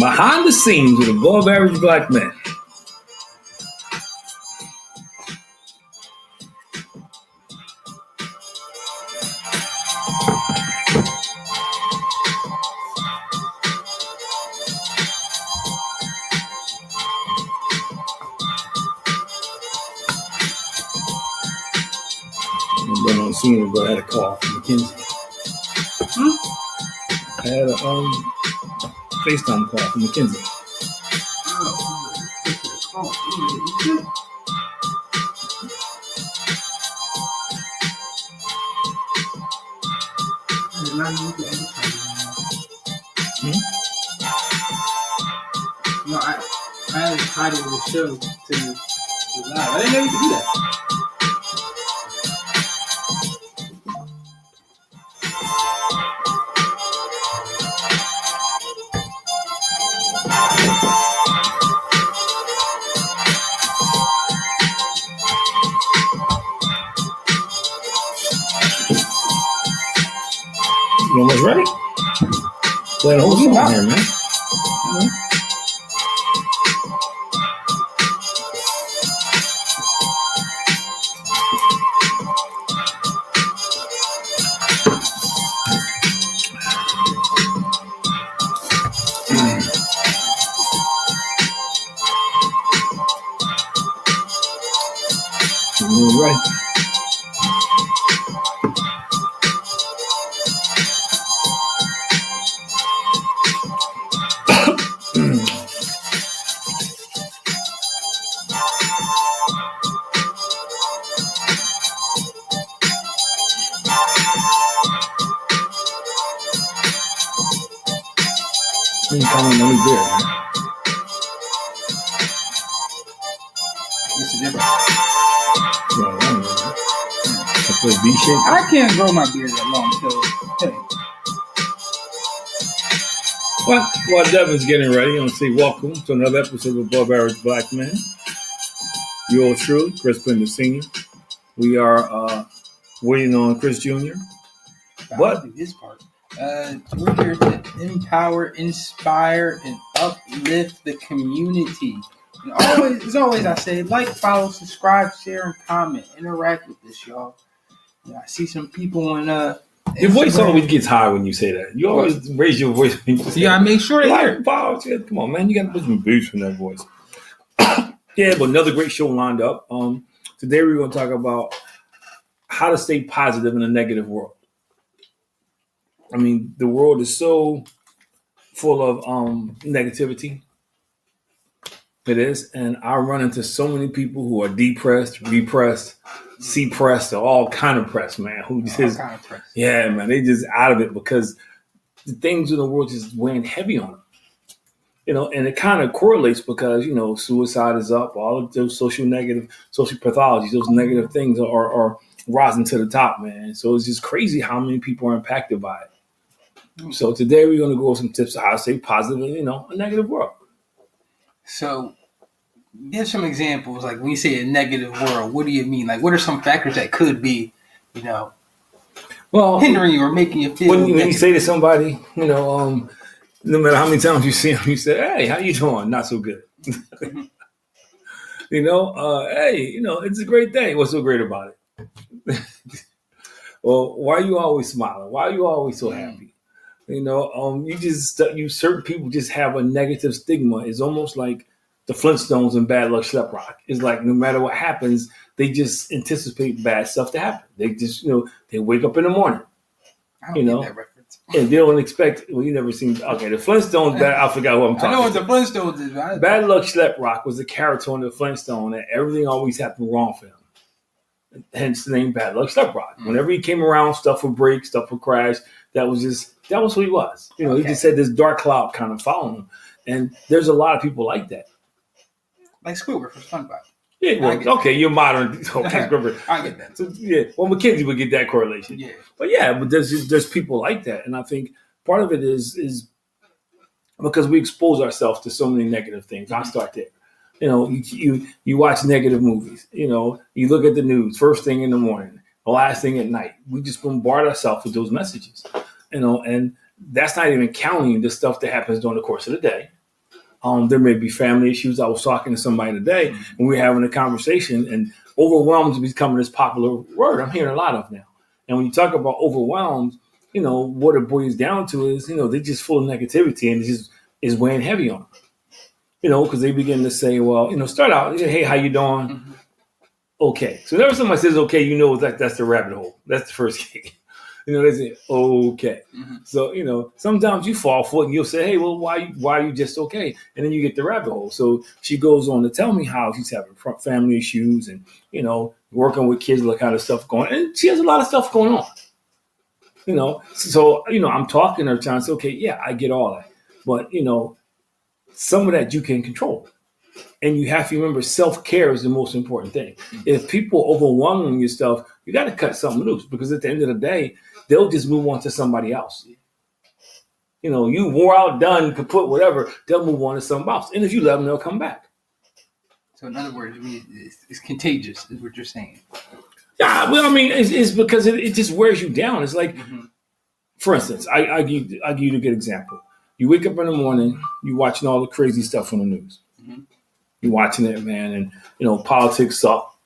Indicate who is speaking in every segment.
Speaker 1: Behind the scenes with above average black men. I've been on the scene, but I had a call from McKinsey. I had a FaceTime call from McKinsey.
Speaker 2: No, I had a title of the show to live. I didn't know you could do that.
Speaker 1: You almost ready? Play the whole song here, man. All right. Coming on beer, man.
Speaker 2: What's the difference?
Speaker 1: Well, I don't know. I feel V-shaped.
Speaker 2: I can't grow my beard that long, so hey.
Speaker 1: While Devin's getting ready, I want to say welcome to another episode of Above Average Black Men. Yours truly, Chris Bender Sr. We are waiting on Chris Jr. What?
Speaker 2: This part. We're here to empower, inspire, and uplift the community. And as always, I say, like, follow, subscribe, share, and comment. Interact with this, y'all. Yeah, I see some people on
Speaker 1: your voice always gets high when you say that. You always raise your voice when you say
Speaker 2: yeah, I make sure they hear.
Speaker 1: Come on, man. You got to put some boost from that voice. Yeah, but another great show lined up. Today we're going to talk about how to stay positive in a negative world. I mean, the world is so full of negativity. It is. And I run into so many people who are depressed, repressed, C-pressed, or all kind of pressed, man. Who just, yeah, man, they just out of it because the things in the world just weighing heavy on them. You know, and it kind of correlates because, you know, suicide is up, all of those social pathologies, those negative things are rising to the top, man. So it's just crazy how many people are impacted by it. So today we're going to go over some tips on how to stay positive in, a negative world.
Speaker 2: So give some examples. Like when you say a negative world, what do you mean? Like what are some factors that could be, hindering you or making you feel?
Speaker 1: When you say to somebody, no matter how many times you see them, you say, "Hey, how you doing?" Not so good. Hey, it's a great day. What's so great about it? Well, why are you always smiling? Why are you always so happy? Certain people just have a negative stigma. It's almost like the Flintstones and Bad Luck Schleprock. It's like no matter what happens, they just anticipate bad stuff to happen. They just, they wake up in the morning.
Speaker 2: I don't get that reference.
Speaker 1: And they don't expect. Well, you never seen. Okay, the Flintstones. I forgot what I'm talking.
Speaker 2: I know what the Flintstones is. Right?
Speaker 1: Bad Luck Schleprock was a character on the Flintstone, and everything always happened wrong for him. Hence the name Bad Luck Schleprock. Mm-hmm. Whenever he came around, stuff would break, stuff would crash. That was who he was. He just had this dark cloud kind of following him. And there's a lot of people like that.
Speaker 2: Like Squidward from SpongeBob.
Speaker 1: Yeah, well, okay, you're modern. Okay, Squidward.
Speaker 2: I get that.
Speaker 1: So, yeah, well, McKinsey would get that correlation.
Speaker 2: Yeah.
Speaker 1: But there's people like that. And I think part of it is because we expose ourselves to so many negative things. I'll start there. You watch negative movies. You look at the news first thing in the morning, the last thing at night. We just bombard ourselves with those messages. And that's not even counting the stuff that happens during the course of the day. There may be family issues. I was talking to somebody today, and we were having a conversation, and overwhelmed is becoming this popular word I'm hearing a lot of now. And when you talk about overwhelmed, what it boils down to is, they're just full of negativity, and it just is weighing heavy on them. Because they begin to say, well, start out, hey, how you doing? Mm-hmm. Okay. So whenever somebody says okay, that's the rabbit hole. That's the first gate. They say, okay. Mm-hmm. So, sometimes you fall for it and you'll say, hey, well, why are you just okay? And then you get the rabbit hole. So she goes on to tell me how she's having family issues and, working with kids, that kind of stuff going on. And she has a lot of stuff going on. So, I'm talking to her trying to say, okay, yeah, I get all that. But, some of that you can control. And you have to remember self-care is the most important thing. If people overwhelm your stuff, you got to cut something loose because at the end of the day, they'll just move on to somebody else. You wore out, done, kaput, whatever, they'll move on to somebody else. And if you let them, they'll come back.
Speaker 2: So in other words, it's contagious is what you're saying.
Speaker 1: Yeah, well, it's because it just wears you down. It's like, for instance, I give you a good example. You wake up in the morning, you're watching all the crazy stuff on the news. Mm-hmm. You're watching it, man, and politics suck.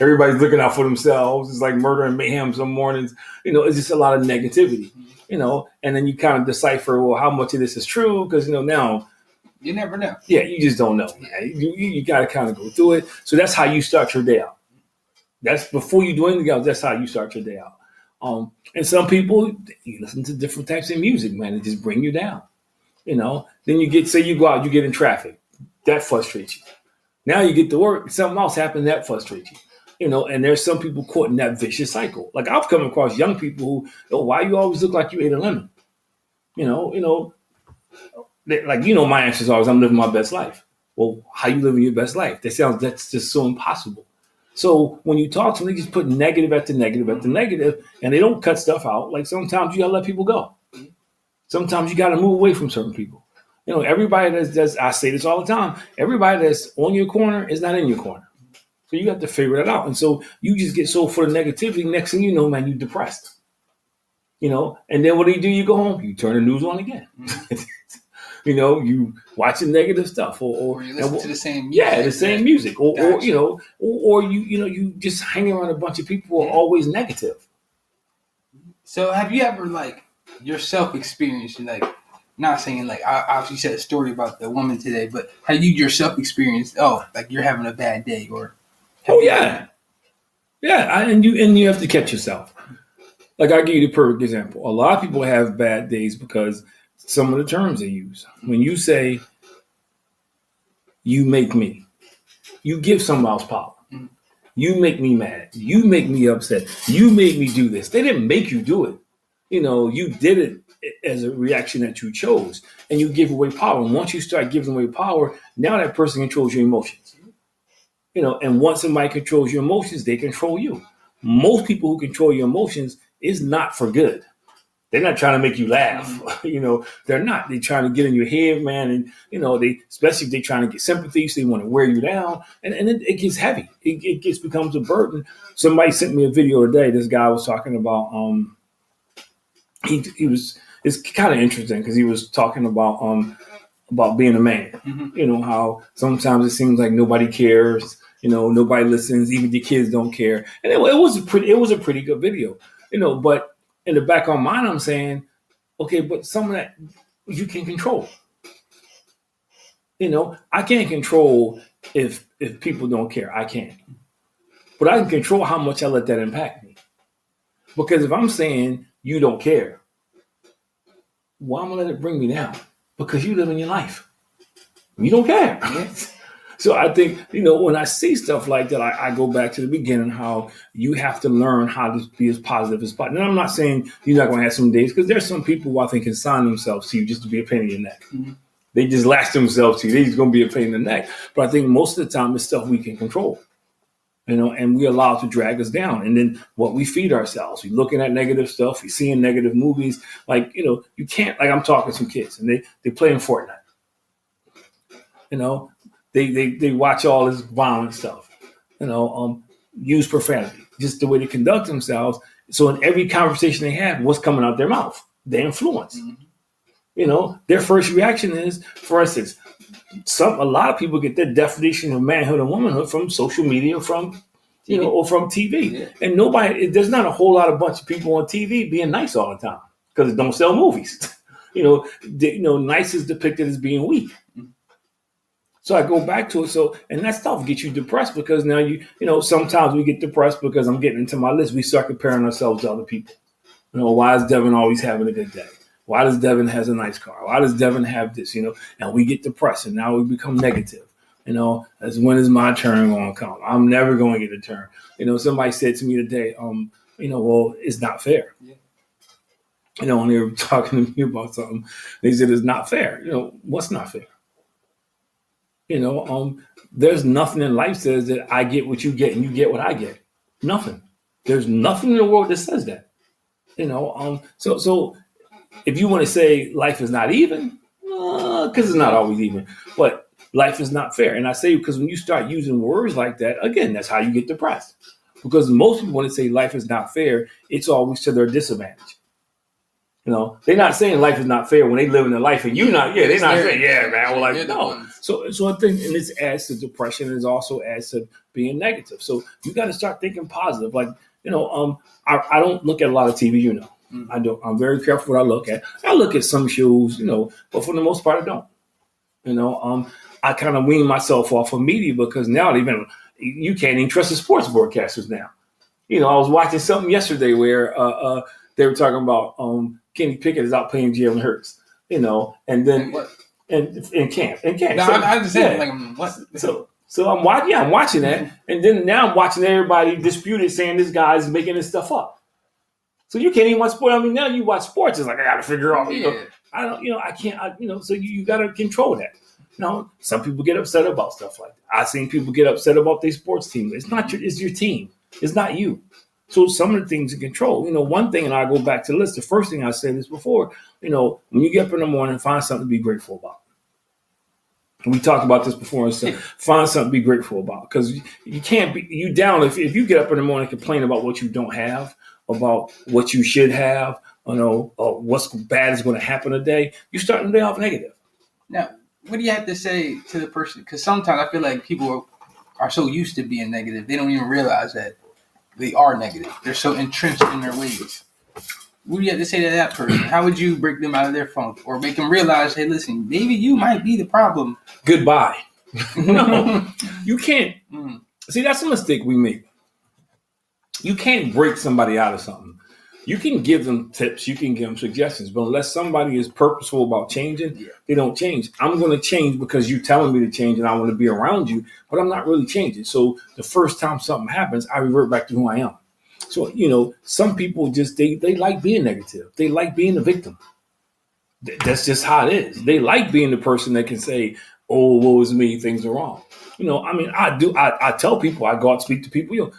Speaker 1: Everybody's looking out for themselves. It's like murder and mayhem some mornings. It's just a lot of negativity. And then you kind of decipher, well, how much of this is true? Because now
Speaker 2: you never know.
Speaker 1: Yeah, you just don't know. Man. You got to kind of go through it. So that's how you start your day out. That's before you do anything else. That's how you start your day out. And some people, you listen to different types of music, man, it just bring you down. Then you go out, you get in traffic. That frustrates you. Now you get to work, something else happens that frustrates you. And there's some people caught in that vicious cycle. Like I've come across young people who, why you always look like you ate a lemon? My answer is always, I'm living my best life. Well, how you living your best life? That's just so impossible. So when you talk to them, they just put negative after negative after negative, and they don't cut stuff out. Like sometimes you gotta let people go. Sometimes you gotta move away from certain people. Everybody that's I say this all the time. Everybody that's on your corner is not in your corner. So you have to figure that out. And so you just get so full of negativity. Next thing you know, man, you're depressed. And then what do? You go home, you turn the news on again. You watching negative stuff, or
Speaker 2: you listen to the same music.
Speaker 1: Yeah, the same music, or you just hang around a bunch of people who are always negative.
Speaker 2: So have you ever yourself experienced not saying I obviously said a story about the woman today, but have you yourself experienced you're having a bad day or?
Speaker 1: Yeah, and you have to catch yourself. Like I'll give you the perfect example. A lot of people have bad days because some of the terms they use. When you say, you make me, you give someone else power. You make me mad. You make me upset. You made me do this. They didn't make you do it. You did it as a reaction that you chose, and you give away power. And once you start giving away power, now that person controls your emotions. And once somebody controls your emotions, they control you. Most people who control your emotions is not for good. They're not trying to make you laugh. They're not. They're trying to get in your head, man. And, especially if they're trying to get sympathy, so they want to wear you down. And it gets heavy. It becomes a burden. Somebody sent me a video today. This guy was talking about, it's kind of interesting because he was talking about being a man. Mm-hmm. How sometimes it seems like nobody cares. Nobody listens. Even the kids don't care. And it was a pretty good video. But in the back of my mind, I'm saying, okay, but some of that you can control. I can't control if people don't care. I can't. But I can control how much I let that impact me. Because if I'm saying you don't care, well, I'm going to let it bring me down. Because you live in your life. You don't care. So I think, when I see stuff like that, I go back to the beginning, how you have to learn how to be as positive as possible. And I'm not saying you're not going to have some days, because there's some people who I think consign themselves to you just to be a pain in your neck. Mm-hmm. They just latch themselves to you. They're just going to be a pain in the neck. But I think most of the time it's stuff we can control, and we allow it to drag us down. And then what we feed ourselves, we're looking at negative stuff, we're seeing negative movies. You can't, I'm talking to some kids and they playing Fortnite. They watch all this violent stuff, use profanity, just the way they conduct themselves. So in every conversation they have, what's coming out their mouth? Their influence. Mm-hmm. Their first reaction is, for instance, a lot of people get their definition of manhood and womanhood from social media, from or from TV.
Speaker 2: Yeah.
Speaker 1: And there's not a whole lot of bunch of people on TV being nice all the time because it don't sell movies. Nice is depicted as being weak. So I go back to it. So, and that stuff gets you depressed because now sometimes we get depressed because I'm getting into my list. We start comparing ourselves to other people. Why is Devin always having a good day? Why does Devin has a nice car? Why does Devin have this? And we get depressed and now we become negative. As when is my turn going to come? I'm never going to get a turn. Somebody said to me today, well, it's not fair.
Speaker 2: Yeah.
Speaker 1: When they were talking to me about something, they said it's not fair. What's not fair? There's nothing in life says that I get what you get and you get what I get. Nothing. There's nothing in the world that says that. So if you want to say life is not even, because it's not always even, but life is not fair. And I say because when you start using words like that, again, that's how you get depressed. Because most people, when they say life is not fair, it's always to their disadvantage. They're not saying life is not fair when they live in their life and you not. Yeah, they're not saying, yeah, man. Well, like, no. So I think, and this adds to depression, and it also adds to being negative. So you got to start thinking positive. Like, I don't look at a lot of TV. I don't. I'm very careful what I look at. I look at some shows, but for the most part, I don't. I kind of wean myself off of media because now you can't even trust the sports broadcasters now. I was watching something yesterday where they were talking about Kenny Pickett is out playing Jalen Hurts, and then in camp.
Speaker 2: No,
Speaker 1: so,
Speaker 2: I understand. What?
Speaker 1: So I'm watching that, and then now I'm watching everybody dispute it, saying this guy's making this stuff up. So you can't even watch sports. I mean, now you watch sports, it's like I got to figure out. I don't. I can't. So you got to control that. Some people get upset about stuff like that. I've seen people get upset about their sports team. It's not it's your team. It's not you. So some of the things you control. One thing, and I go back to the list. The first thing I said this before. When you get up in the morning, find something to be grateful about. And we talked about this before. And so find something to be grateful about because you can't be you down if you get up in the morning and complain about what you don't have, about what you should have. What's bad is going to happen today. You start the day off negative.
Speaker 2: Now, what do you have to say to the person? Because sometimes I feel like people are so used to being negative, they don't even realize that they are negative. They're so entrenched in their ways. What do you have to say to that person? How would you break them out of their funk or make them realize, hey, listen, maybe you might be the problem?
Speaker 1: Goodbye. No, you can't. See, that's a mistake we make. You can't break somebody out of something. You can give them tips, you can give them suggestions, but unless somebody is purposeful about changing, they don't change. I'm going to change because you're telling me to change and I want to be around you, but I'm not really changing. So the first time something happens, I revert back to who I am. So, some people just, they like being negative. They like being the victim. That's just how it is. They like being the person that can say, oh, woe is me, things are wrong. I tell people, I go out and speak to people,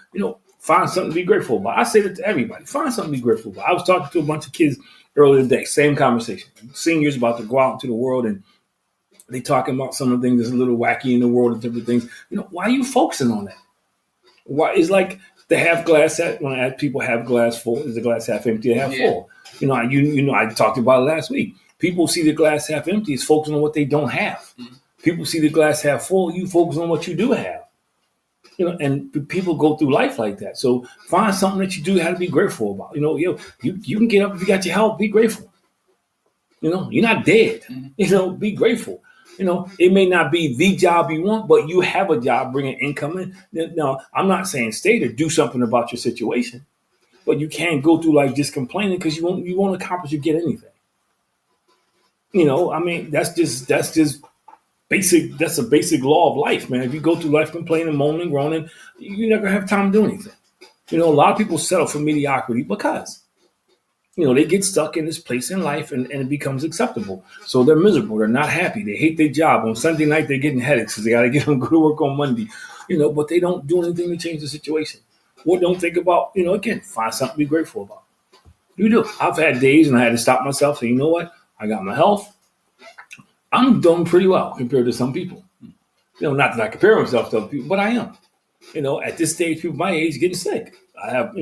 Speaker 1: find something to be grateful about. I say that to everybody. Find something to be grateful about. I was talking to a bunch of kids earlier today, same conversation. Seniors about to go out into the world and they talking about some of the things that's a little wacky in the world and different things. Why are you focusing on that? Why it's like the half glass when I ask people have glass full, is the glass half empty or half full? I talked about it last week. People see the glass half empty is focusing on what they don't have. People see the glass half full, you focus on what you do have. And people go through life like that. So find something that you do have to be grateful about. You can get up if you got your health, be grateful. You're not dead. Be grateful. It may not be the job you want, but you have a job bringing income in. Now, I'm not saying stay there, do something about your situation, but you can't go through life just complaining because you won't accomplish or get anything. That's just basic. That's a basic law of life, man. If you go through life complaining, moaning, groaning, you're never gonna have time to do anything. A lot of people settle for mediocrity because, they get stuck in this place in life and it becomes acceptable. So they're miserable. They're not happy. They hate their job. On Sunday night, they're getting headaches because they got to get them go to work on Monday, but they don't do anything to change the situation. Or don't think about, again, find something to be grateful about. You do. I've had days and I had to stop myself. So you know what? I got my health. I'm doing pretty well compared to some people. Not that I compare myself to other people, but I am. At this stage, people my age getting sick. I have,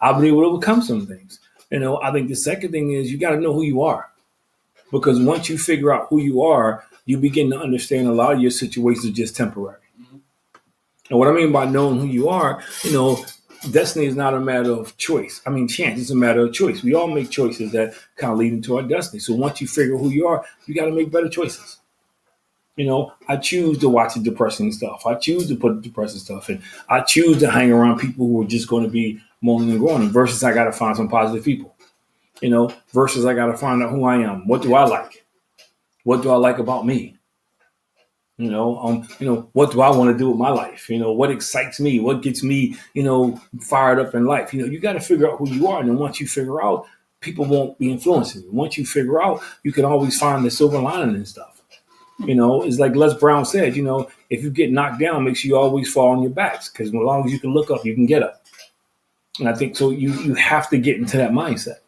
Speaker 1: I've been able to overcome some things. I think the second thing is you got to know who you are. Because once you figure out who you are, you begin to understand a lot of your situations are just temporary.
Speaker 2: Mhm.
Speaker 1: And what I mean by knowing who you are, destiny is not a matter of choice. I mean, chance. It's a matter of choice. We all make choices that kind of lead into our destiny. So once you figure who you are, you got to make better choices. I choose to watch the depressing stuff. I choose to put the depressing stuff in. I choose to hang around people who are just going to be moaning and groaning versus I got to find some positive people, versus I got to find out who I am. What do I like? What do I like about me? What do I want to do with my life? What excites me? What gets me, fired up in life? You got to figure out who you are. And then once you figure out, people won't be influencing you. Once you figure out, you can always find the silver lining and stuff. It's like Les Brown said, if you get knocked down, make sure you always fall on your backs because as long as you can look up, you can get up. And I think so you have to get into that mindset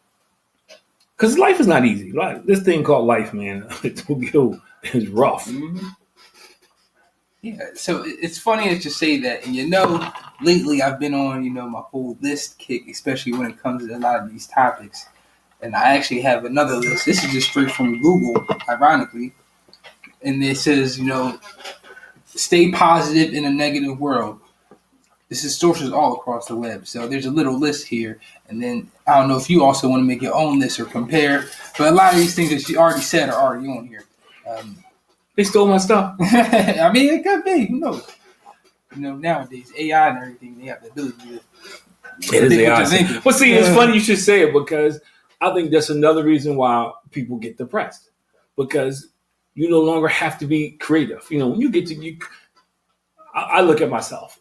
Speaker 1: because life is not easy. Like this thing called life, man, it's rough.
Speaker 2: Mm-hmm. Yeah, so it's funny that you say that, and lately I've been on, my whole list kick, especially when it comes to a lot of these topics. And I actually have another list. This is just straight from Google, ironically. And it says, stay positive in a negative world. This is sources all across the web. So there's a little list here. And then I don't know if you also want to make your own list or compare. But a lot of these things that you already said are already on here.
Speaker 1: They stole my stuff.
Speaker 2: I mean, it could be. Who knows? Nowadays, AI and everything, they have the ability to.
Speaker 1: It is AI. But see, it's funny you should say it because I think that's another reason why people get depressed. Because you no longer have to be creative. When you get to I look at myself.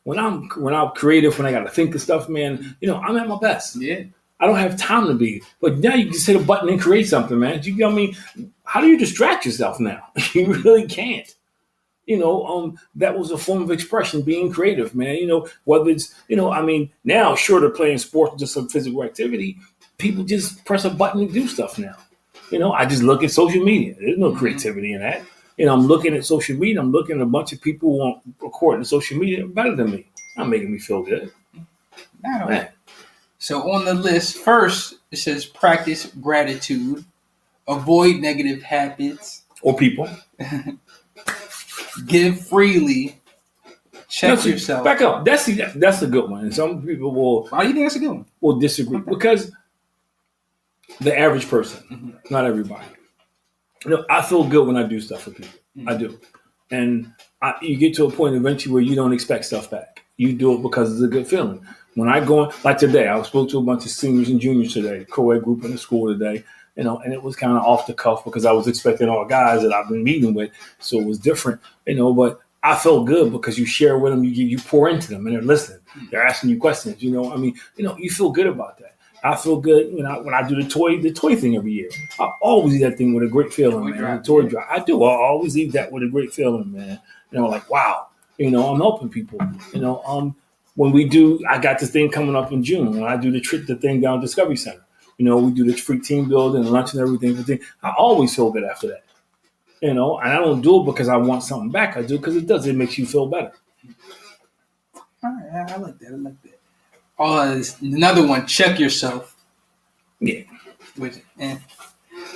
Speaker 1: When I'm creative, when I got to think of stuff, man. I'm at my best.
Speaker 2: Yeah.
Speaker 1: I don't have time to be. But now you can just hit a button and create something, man. How do you distract yourself now? You really can't. That was a form of expression, being creative, man. Whether it's, now short of playing sports, just some physical activity, people just press a button and do stuff now. I just look at social media. There's no creativity in that. I'm looking at social media. I'm looking at a bunch of people who aren't recording social media better than me. It's not making me feel good.
Speaker 2: Man. So on the list, first, it says practice gratitude, avoid negative habits.
Speaker 1: Or people.
Speaker 2: Give freely. Check yourself.
Speaker 1: Back up. That's a good one. And some people will.
Speaker 2: Why do you think that's a good one?
Speaker 1: Will disagree because the average person, not everybody. I feel good when I do stuff for people. I do, and you get to a point eventually where you don't expect stuff back. You do it because it's a good feeling. When I go like today, I spoke to a bunch of seniors and juniors today, co-ed group in the school today. And it was kind of off the cuff because I was expecting all guys that I've been meeting with, so it was different, But I felt good because you share with them, you pour into them, and they're listening. They're asking you questions. You feel good about that. I feel good when I do the toy thing every year. I always leave that thing with a great feeling, man. The toy drive, I do. I always leave that with a great feeling, man. Like wow, I'm helping people. When we do, I got this thing coming up in June when I do the thing down at Discovery Center. We do the free team building and lunch and everything. I always feel good after that. And I don't do it because I want something back. I do it because it makes you feel better.
Speaker 2: All right, I like that. Another one, check yourself.
Speaker 1: Yeah.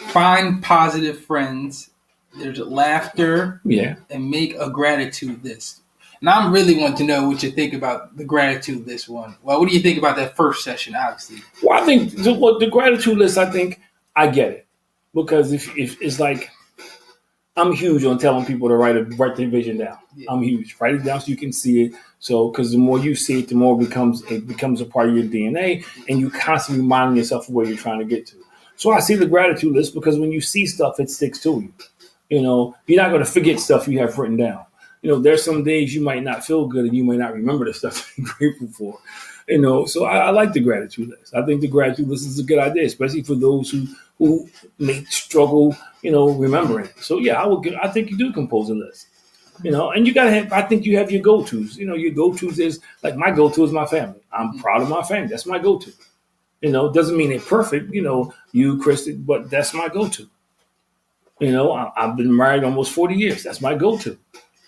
Speaker 2: Find positive friends. There's laughter.
Speaker 1: Yeah.
Speaker 2: And make a gratitude list. And I'm really wanting to know what you think about the gratitude list one. Well, what do you think about that first session, obviously?
Speaker 1: Well, I think the gratitude list, I think I get it. Because if it's like, I'm huge on telling people to write their vision down. Yeah. I'm huge. Write it down so you can see it. So, because the more you see it, the more it becomes a part of your DNA, and you constantly reminding yourself of where you're trying to get to. So I see the gratitude list because when you see stuff, it sticks to you. You're not going to forget stuff you have written down. There's some days you might not feel good and you might not remember the stuff you're grateful for. So I like the gratitude list. I think the gratitude list is a good idea, especially for those who may struggle, remembering it. So yeah, I think you do compose a list. And you gotta have. I think you have your go-tos. Your go-tos is like my go-to is my family. I'm proud of my family. That's my go-to. Doesn't mean they're perfect. You, Christy, but that's my go-to. I've been married almost 40 years. That's my go-to.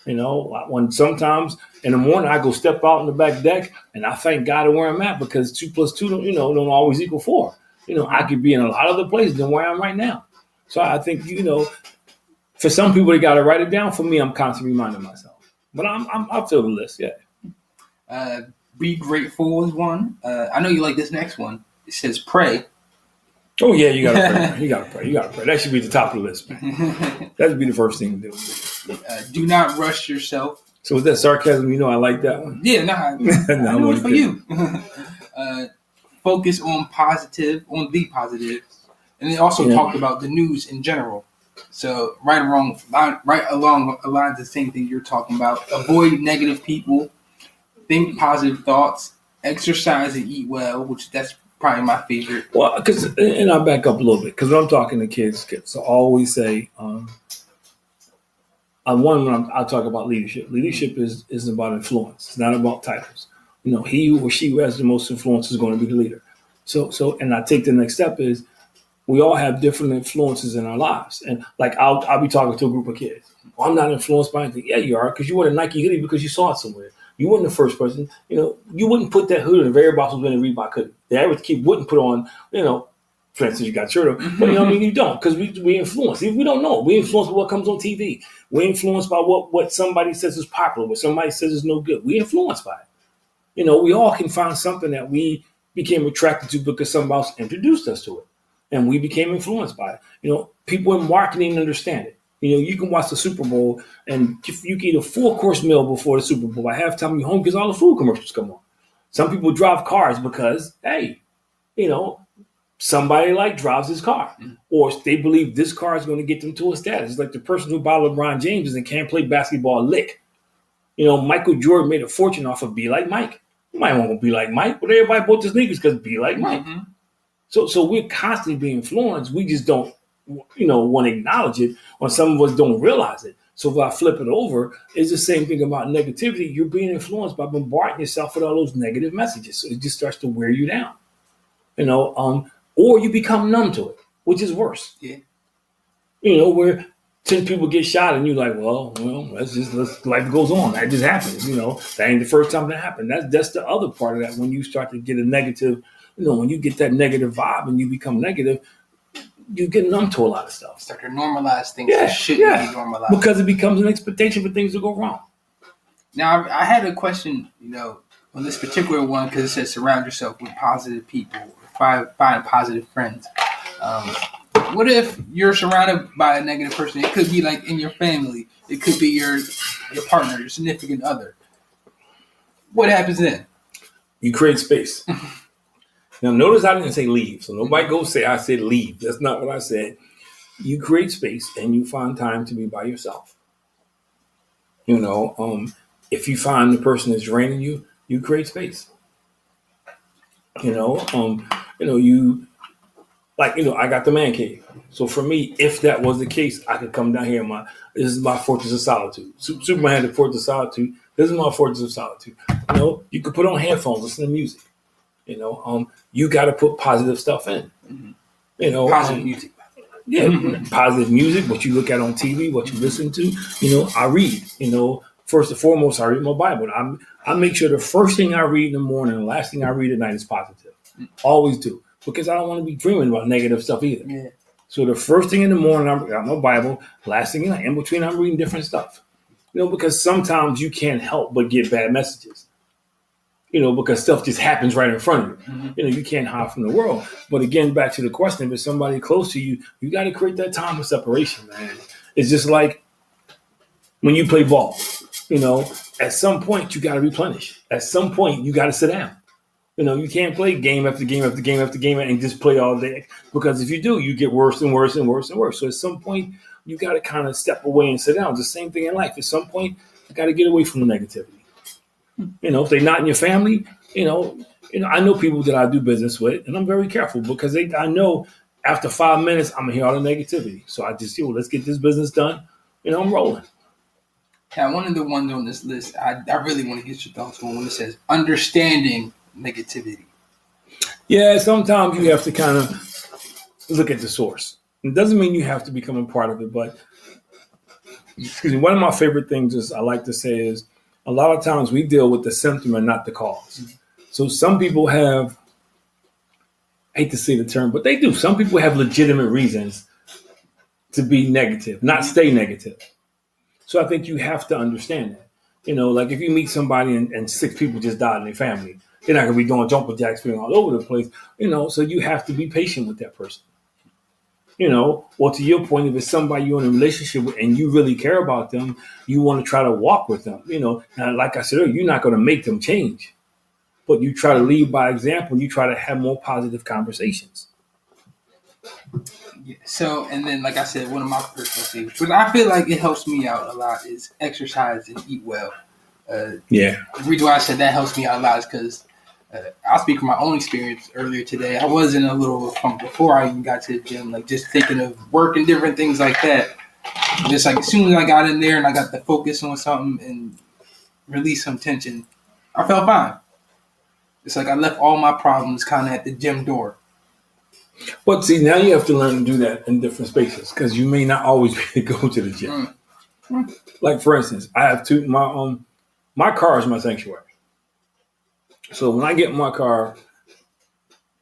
Speaker 1: When sometimes in the morning I go step out on the back deck and I thank God where I'm at because 2 + 2 don't always equal 4. I could be in a lot of other places than where I am right now. So I think, for some people, they got to write it down. For me, I'm constantly reminding myself. But I'll fill the list, yeah.
Speaker 2: Be grateful is one. I know you like this next one. It says pray.
Speaker 1: Oh, yeah, you got to pray. You got to pray. That should be at the top of the list, man. That should be the first thing to do.
Speaker 2: Do not rush yourself.
Speaker 1: So with that sarcasm, I like that one.
Speaker 2: Yeah, nah. I know it's for you. Focus on the positives. And they also talked about the news in general. So right along the lines the same thing you're talking about. Avoid negative people. Think positive thoughts. Exercise and eat well, which that's probably my favorite.
Speaker 1: Well, and I'll back up a little bit because when I'm talking to kids, I always say, when I talk about leadership. Leadership is about influence. It's not about titles. He or she who has the most influence is going to be the leader. So, and I take the next step is we all have different influences in our lives. And like, I'll be talking to a group of kids. Well, I'm not influenced by anything. Yeah, you are, because you wear a Nike hoodie because you saw it somewhere. You weren't the first person. You wouldn't put that hoodie if everybody was wearing a Reebok hoodie. The average kid wouldn't put on, for instance, you got shirt on. But you don't, because we influence. We don't know. We influence by what comes on TV. We're influenced by what somebody says is popular, what somebody says is no good. We're influenced by it. We all can find something that we became attracted to because somebody else introduced us to it. And we became influenced by it. People in marketing understand it. You can watch the Super Bowl and you can eat a full-course meal before the Super Bowl. By halftime, you're home because all the food commercials come on. Some people drive cars because, hey, somebody drives his car. Or they believe this car is going to get them to a status. It's like the person who bought LeBron James and can't play basketball a lick. Michael Jordan made a fortune off of Be Like Mike. You might want to be like Mike, but everybody bought the sneakers because Be Like Mike. Mm-hmm. So we're constantly being influenced. We just don't, want to acknowledge it, or some of us don't realize it. So if I flip it over, it's the same thing about negativity. You're being influenced by bombarding yourself with all those negative messages. So it just starts to wear you down, or you become numb to it, which is worse.
Speaker 2: Yeah.
Speaker 1: Where 10 people get shot and you're like, well, life goes on. That just happens. That ain't the first time that happened. That's the other part of that. When you start to get a negative, when you get that negative vibe and you become negative, you get numb to a lot of stuff.
Speaker 2: Start to normalize things that shouldn't be normalized.
Speaker 1: Because it becomes an expectation for things to go wrong.
Speaker 2: Now, I had a question, on this particular one, because it says surround yourself with positive people, find positive friends. What if you're surrounded by a negative person? It could be like in your family. It could be your partner, your significant other. What happens then?
Speaker 1: You create space. Now, notice I didn't say leave. So nobody go say I said leave. That's not what I said. You create space and you find time to be by yourself. If you find the person that's draining you, you create space. I got the man cave. So for me, if that was the case, I could come down here. This is my fortress of solitude. Superman had the fortress of solitude. This is my fortress of solitude. You could put on headphones, listen to music. You got to put positive stuff in. Mm-hmm.
Speaker 2: Positive music.
Speaker 1: Yeah, positive music. What you look at on TV, what you listen to. I read. First and foremost, I read my Bible. I make sure the first thing I read in the morning and the last thing I read at night is positive. Always do. Because I don't want to be dreaming about negative stuff either. Yeah. So the first thing in the morning, I got my Bible. Last thing in between, I'm reading different stuff. Because sometimes you can't help but get bad messages. Because stuff just happens right in front of you. Mm-hmm. You can't hide from the world. But again, back to the question, if it's somebody close to you, you got to create that time of separation, man. It's just like when you play ball. At some point, you got to replenish. At some point, you got to sit down. You can't play game after game after game after game and just play all day. Because if you do, you get worse and worse and worse and worse. So at some point, you got to kind of step away and sit down. It's the same thing in life. At some point, you got to get away from the negativity. If they're not in your family, I know people that I do business with, and I'm very careful because I know after 5 minutes, I'm going to hear all the negativity. So I just, let's get this business done. I'm rolling.
Speaker 2: Yeah, one of the ones on this list, I really want to get your thoughts on when it says understanding negativity.
Speaker 1: Yeah, sometimes you have to kind of look at the source. It doesn't mean you have to become a part of it, but one of my favorite things is I like to say is a lot of times we deal with the symptom and not the cause. So some people have, I hate to say the term, but they do. Some people have legitimate reasons to be negative, not stay negative. So I think you have to understand that. Like if you meet somebody and 6 people just died in their family, they're not gonna be doing jumping jacks being all over the place. So you have to be patient with that person. Or to your point, if it's somebody you're in a relationship with and you really care about them, you want to try to walk with them. And like I said earlier, you're not going to make them change, but you try to lead by example. You try to have more positive conversations.
Speaker 2: Yeah. So, and then, like I said, one of my personal favorites, which I feel like it helps me out a lot, is exercise and eat well.
Speaker 1: Yeah.
Speaker 2: The reason why I said that helps me out a lot is because I'll speak from my own experience earlier today. I was in a little funk before I even got to the gym, like just thinking of work and different things like that. Just like as soon as I got in there and I got to focus on something and release some tension, I felt fine. It's like I left all my problems kind of at the gym door.
Speaker 1: But see, now you have to learn to do that in different spaces because you may not always be able to go to the gym. Like for instance, I have my car is my sanctuary. So when I get in my car,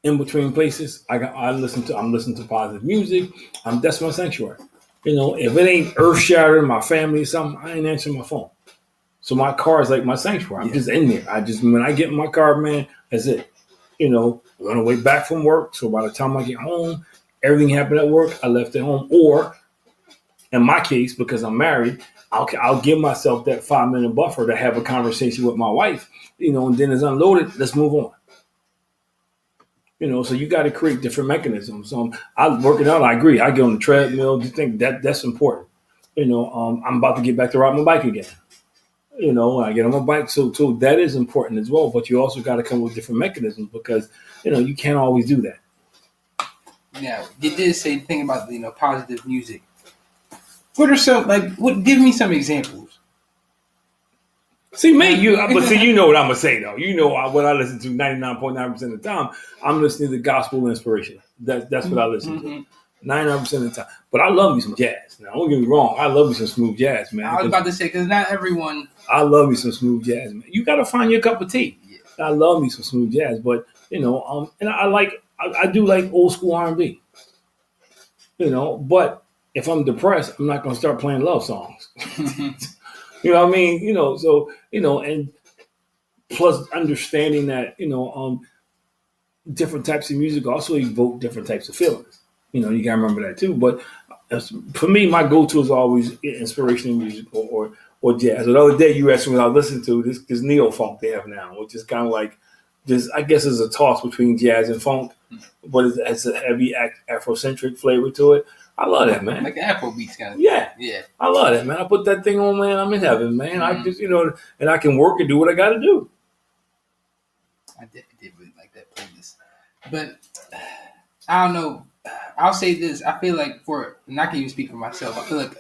Speaker 1: in between places, I'm listening to positive music. That's my sanctuary. If it ain't earth shattering, my family or something, I ain't answering my phone. So my car is like my sanctuary. I'm just in there. When I get in my car, man, that's it. I'm on the way back from work. So by the time I get home, everything happened at work. I left at home. Or in my case, because I'm married, I'll give myself that 5-minute buffer to have a conversation with my wife. And then it's unloaded. Let's move on. So you got to create different mechanisms. I'm working out. I agree. I get on the treadmill. Do you think that's important? I'm about to get back to ride my bike again. I get on my bike. So that is important as well. But you also got to come with different mechanisms because, you can't always do that.
Speaker 2: Now, you did say the thing about, positive music. What are some, give me some examples.
Speaker 1: See me, but you know what I'm gonna say though. What I listen to 99.9% of the time. I'm listening to gospel inspiration. That's what I listen to 99% of the time. But I love me some jazz. Now don't get me wrong, I love me some smooth jazz, man.
Speaker 2: I was about to say because not everyone.
Speaker 1: I love me some smooth jazz, man. You gotta find your cup of tea. Yeah. I love me some smooth jazz, but and I do like old school R&B. But if I'm depressed, I'm not gonna start playing love songs. You know what I mean? And plus understanding that, different types of music also evoke different types of feelings. You gotta remember that too. But for me, my go-to is always inspirational music or jazz. The other day you asked me what I listened to, this neo-funk they have now, which is kind of like I guess it's a toss between jazz and funk, but it's a heavy Afrocentric flavor to it. I love that, man.
Speaker 2: Like the Afro beats kind of.
Speaker 1: Yeah. I love that, man. I put that thing on, man. I'm in heaven, man. Mm-hmm. I just, and I can work and do what I got to do.
Speaker 2: I definitely did really like that playlist. But I don't know. I'll say this. I feel like and I can even speak for myself, I feel like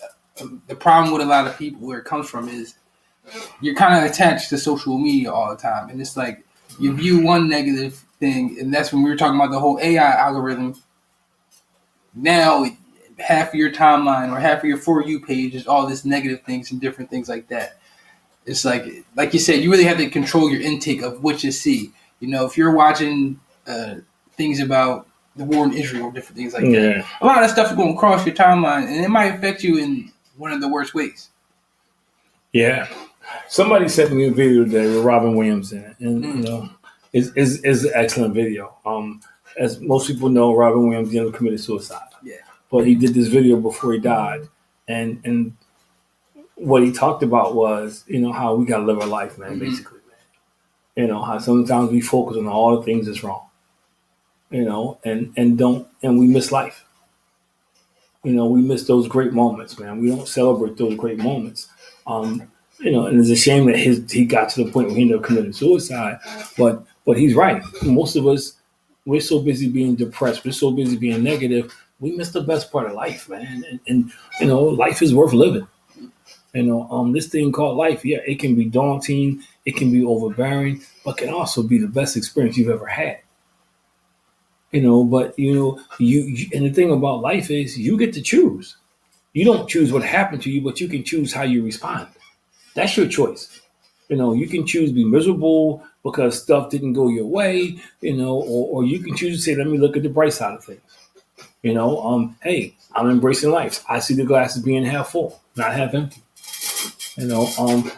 Speaker 2: the problem with a lot of people where it comes from is you're kind of attached to social media all the time. And it's like you view one negative thing, and that's when we were talking about the whole AI algorithm. Now, half of your timeline or half of your For You page is all this negative things and different things like that. It's like you said, you really have to control your intake of what you see. If you're watching things about the war in Israel, different things like that, a lot of stuff is going to cross your timeline, and it might affect you in one of the worst ways. Yeah.
Speaker 1: Somebody sent me a video today with Robin Williams in it, and it's an excellent video. As most people know, Robin Williams committed suicide.
Speaker 2: Yeah. But
Speaker 1: he did this video before he died, and what he talked about was, how we gotta live our life, man. Basically, man. How sometimes we focus on all the things that's wrong. And we miss life. We miss those great moments, man. We don't celebrate those great moments. And it's a shame that he got to the point where he ended up committing suicide. But he's right. Most of us, we're so busy being depressed. We're so busy being negative. We miss the best part of life, man. And life is worth living. This thing called life, it can be daunting. It can be overbearing, but can also be the best experience you've ever had. But you and the thing about life is you get to choose. You don't choose what happened to you, but you can choose how you respond. That's your choice. You can choose to be miserable because stuff didn't go your way, or you can choose to say, let me look at the bright side of things. Hey, I'm embracing life. I see the glasses being half full, not half empty.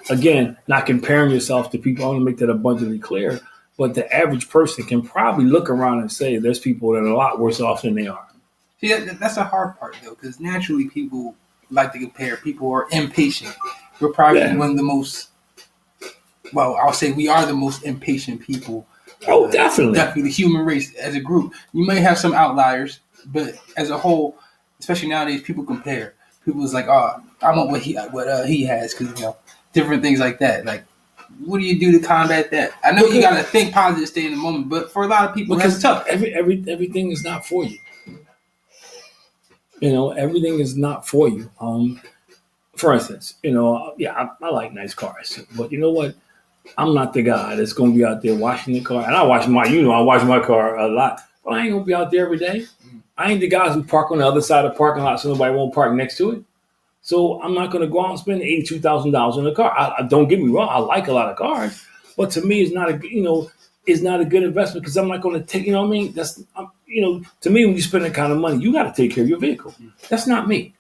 Speaker 1: Again, not comparing yourself to people. I want to make that abundantly clear. But the average person can probably look around and say there's people that are a lot worse off than they are.
Speaker 2: See, that's the hard part though, because naturally people like to compare. People are impatient. We're probably one of the most. Well, I'll say we are the most impatient people.
Speaker 1: Oh, definitely.
Speaker 2: Definitely, the human race as a group. You may have some outliers, but as a whole, especially nowadays, people compare. People is like, oh, I want what he has, because different things like that. Like, what do you do to combat that? I know you got to think positive, stay in the moment, but for a lot of people, that's tough.
Speaker 1: Everything is not for you. Everything is not for you. For instance, I like nice cars, but you know what? I'm not the guy that's going to be out there washing the car. And I wash my car a lot. But I ain't going to be out there every day. I ain't the guys who park on the other side of the parking lot so nobody won't park next to it. So I'm not going to go out and spend $82,000 on a car. I don't get me wrong. I like a lot of cars. But to me, it's not a good investment because I'm not going to take, you know what I mean? To me, when you spend that kind of money, you got to take care of your vehicle. That's not me.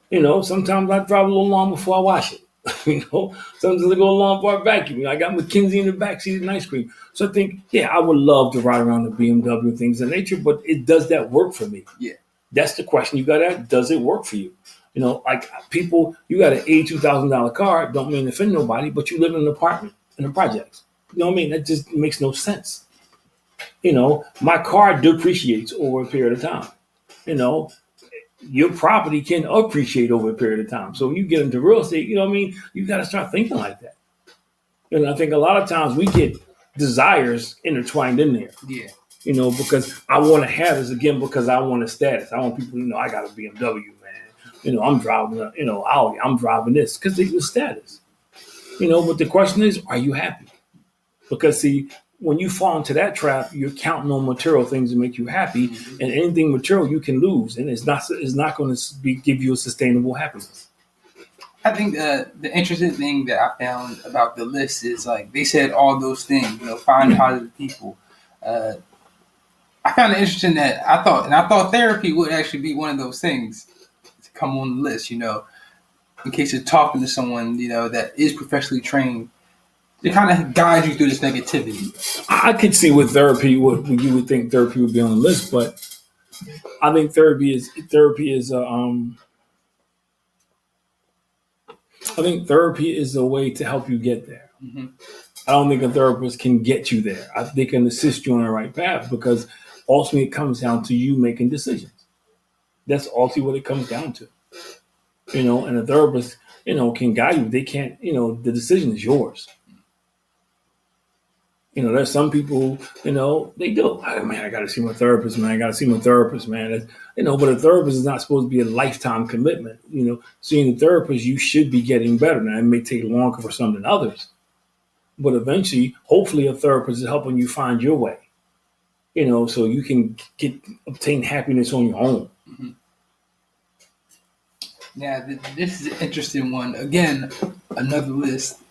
Speaker 1: Sometimes I drive a little long before I wash it. Sometimes I go along for a vacuum. I got McKinsey in the backseat and ice cream. So I think, I would love to ride around the BMW and things of nature, but does that work for me?
Speaker 2: Yeah.
Speaker 1: That's the question you got to ask. Does it work for you? Like people, you got an $82,000 car, don't mean to offend nobody, but you live in an apartment in the projects. You know what I mean? That just makes no sense. My car depreciates over a period of time. Your property can appreciate over a period of time. So when you get into real estate, you know what I mean? You got to start thinking like that. And I think a lot of times we get desires intertwined in there.
Speaker 2: Yeah.
Speaker 1: Because I want to have this again because I want a status. I want people to know I got a BMW, man. I'm driving, Audi. I'm driving this because it's the status. But the question is, are you happy? Because see, when you fall into that trap, you're counting on material things to make you happy, and anything material you can lose, and it's not going to give you a sustainable happiness.
Speaker 2: I think the interesting thing that I found about the list is like they said all those things, find positive people. I found it interesting that I thought therapy would actually be one of those things to come on the list, in case you're talking to someone, that is professionally trained. To kind of guide you through this negativity.
Speaker 1: I could see what therapy would you would think therapy would be on the list, but I think therapy is a way to help you get there.
Speaker 2: Mm-hmm.
Speaker 1: I don't think a therapist can get you there. They can assist you on the right path because ultimately it comes down to you making decisions. That's ultimately what it comes down to. And a therapist, can guide you. They can't, the decision is yours. There's some people, they do. I got to see my therapist, man. But a therapist is not supposed to be a lifetime commitment. Seeing a therapist, you should be getting better. Now, it may take longer for some than others. But eventually, hopefully, a therapist is helping you find your way, so you can obtain happiness on your own.
Speaker 2: Mm-hmm. Yeah, this is an interesting one. Again, another list.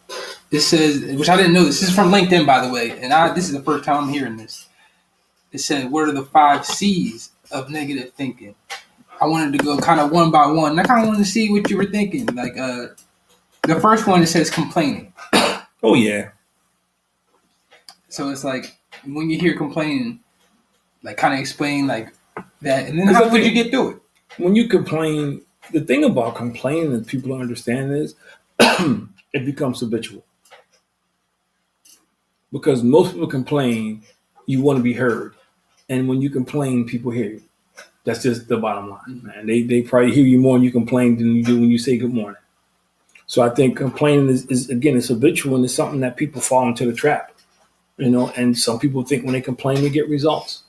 Speaker 2: This says, which I didn't know. This is from LinkedIn, by the way, and this is the first time I'm hearing this. It said, "What are the 5 C's of negative thinking?" I wanted to go kind of one by one. And I kind of wanted to see what you were thinking. Like, the first one, it says complaining.
Speaker 1: Oh yeah.
Speaker 2: So it's like when you hear complaining, like kind of explain like that, and then how would you get through it?
Speaker 1: When you complain, the thing about complaining that people don't understand is it becomes habitual. Because most people complain, you want to be heard. And when you complain, people hear you. That's just the bottom line, man. They probably hear you more when you complain than you do when you say good morning. So I think complaining is again, it's habitual and it's something that people fall into the trap. And some people think when they complain, they get results.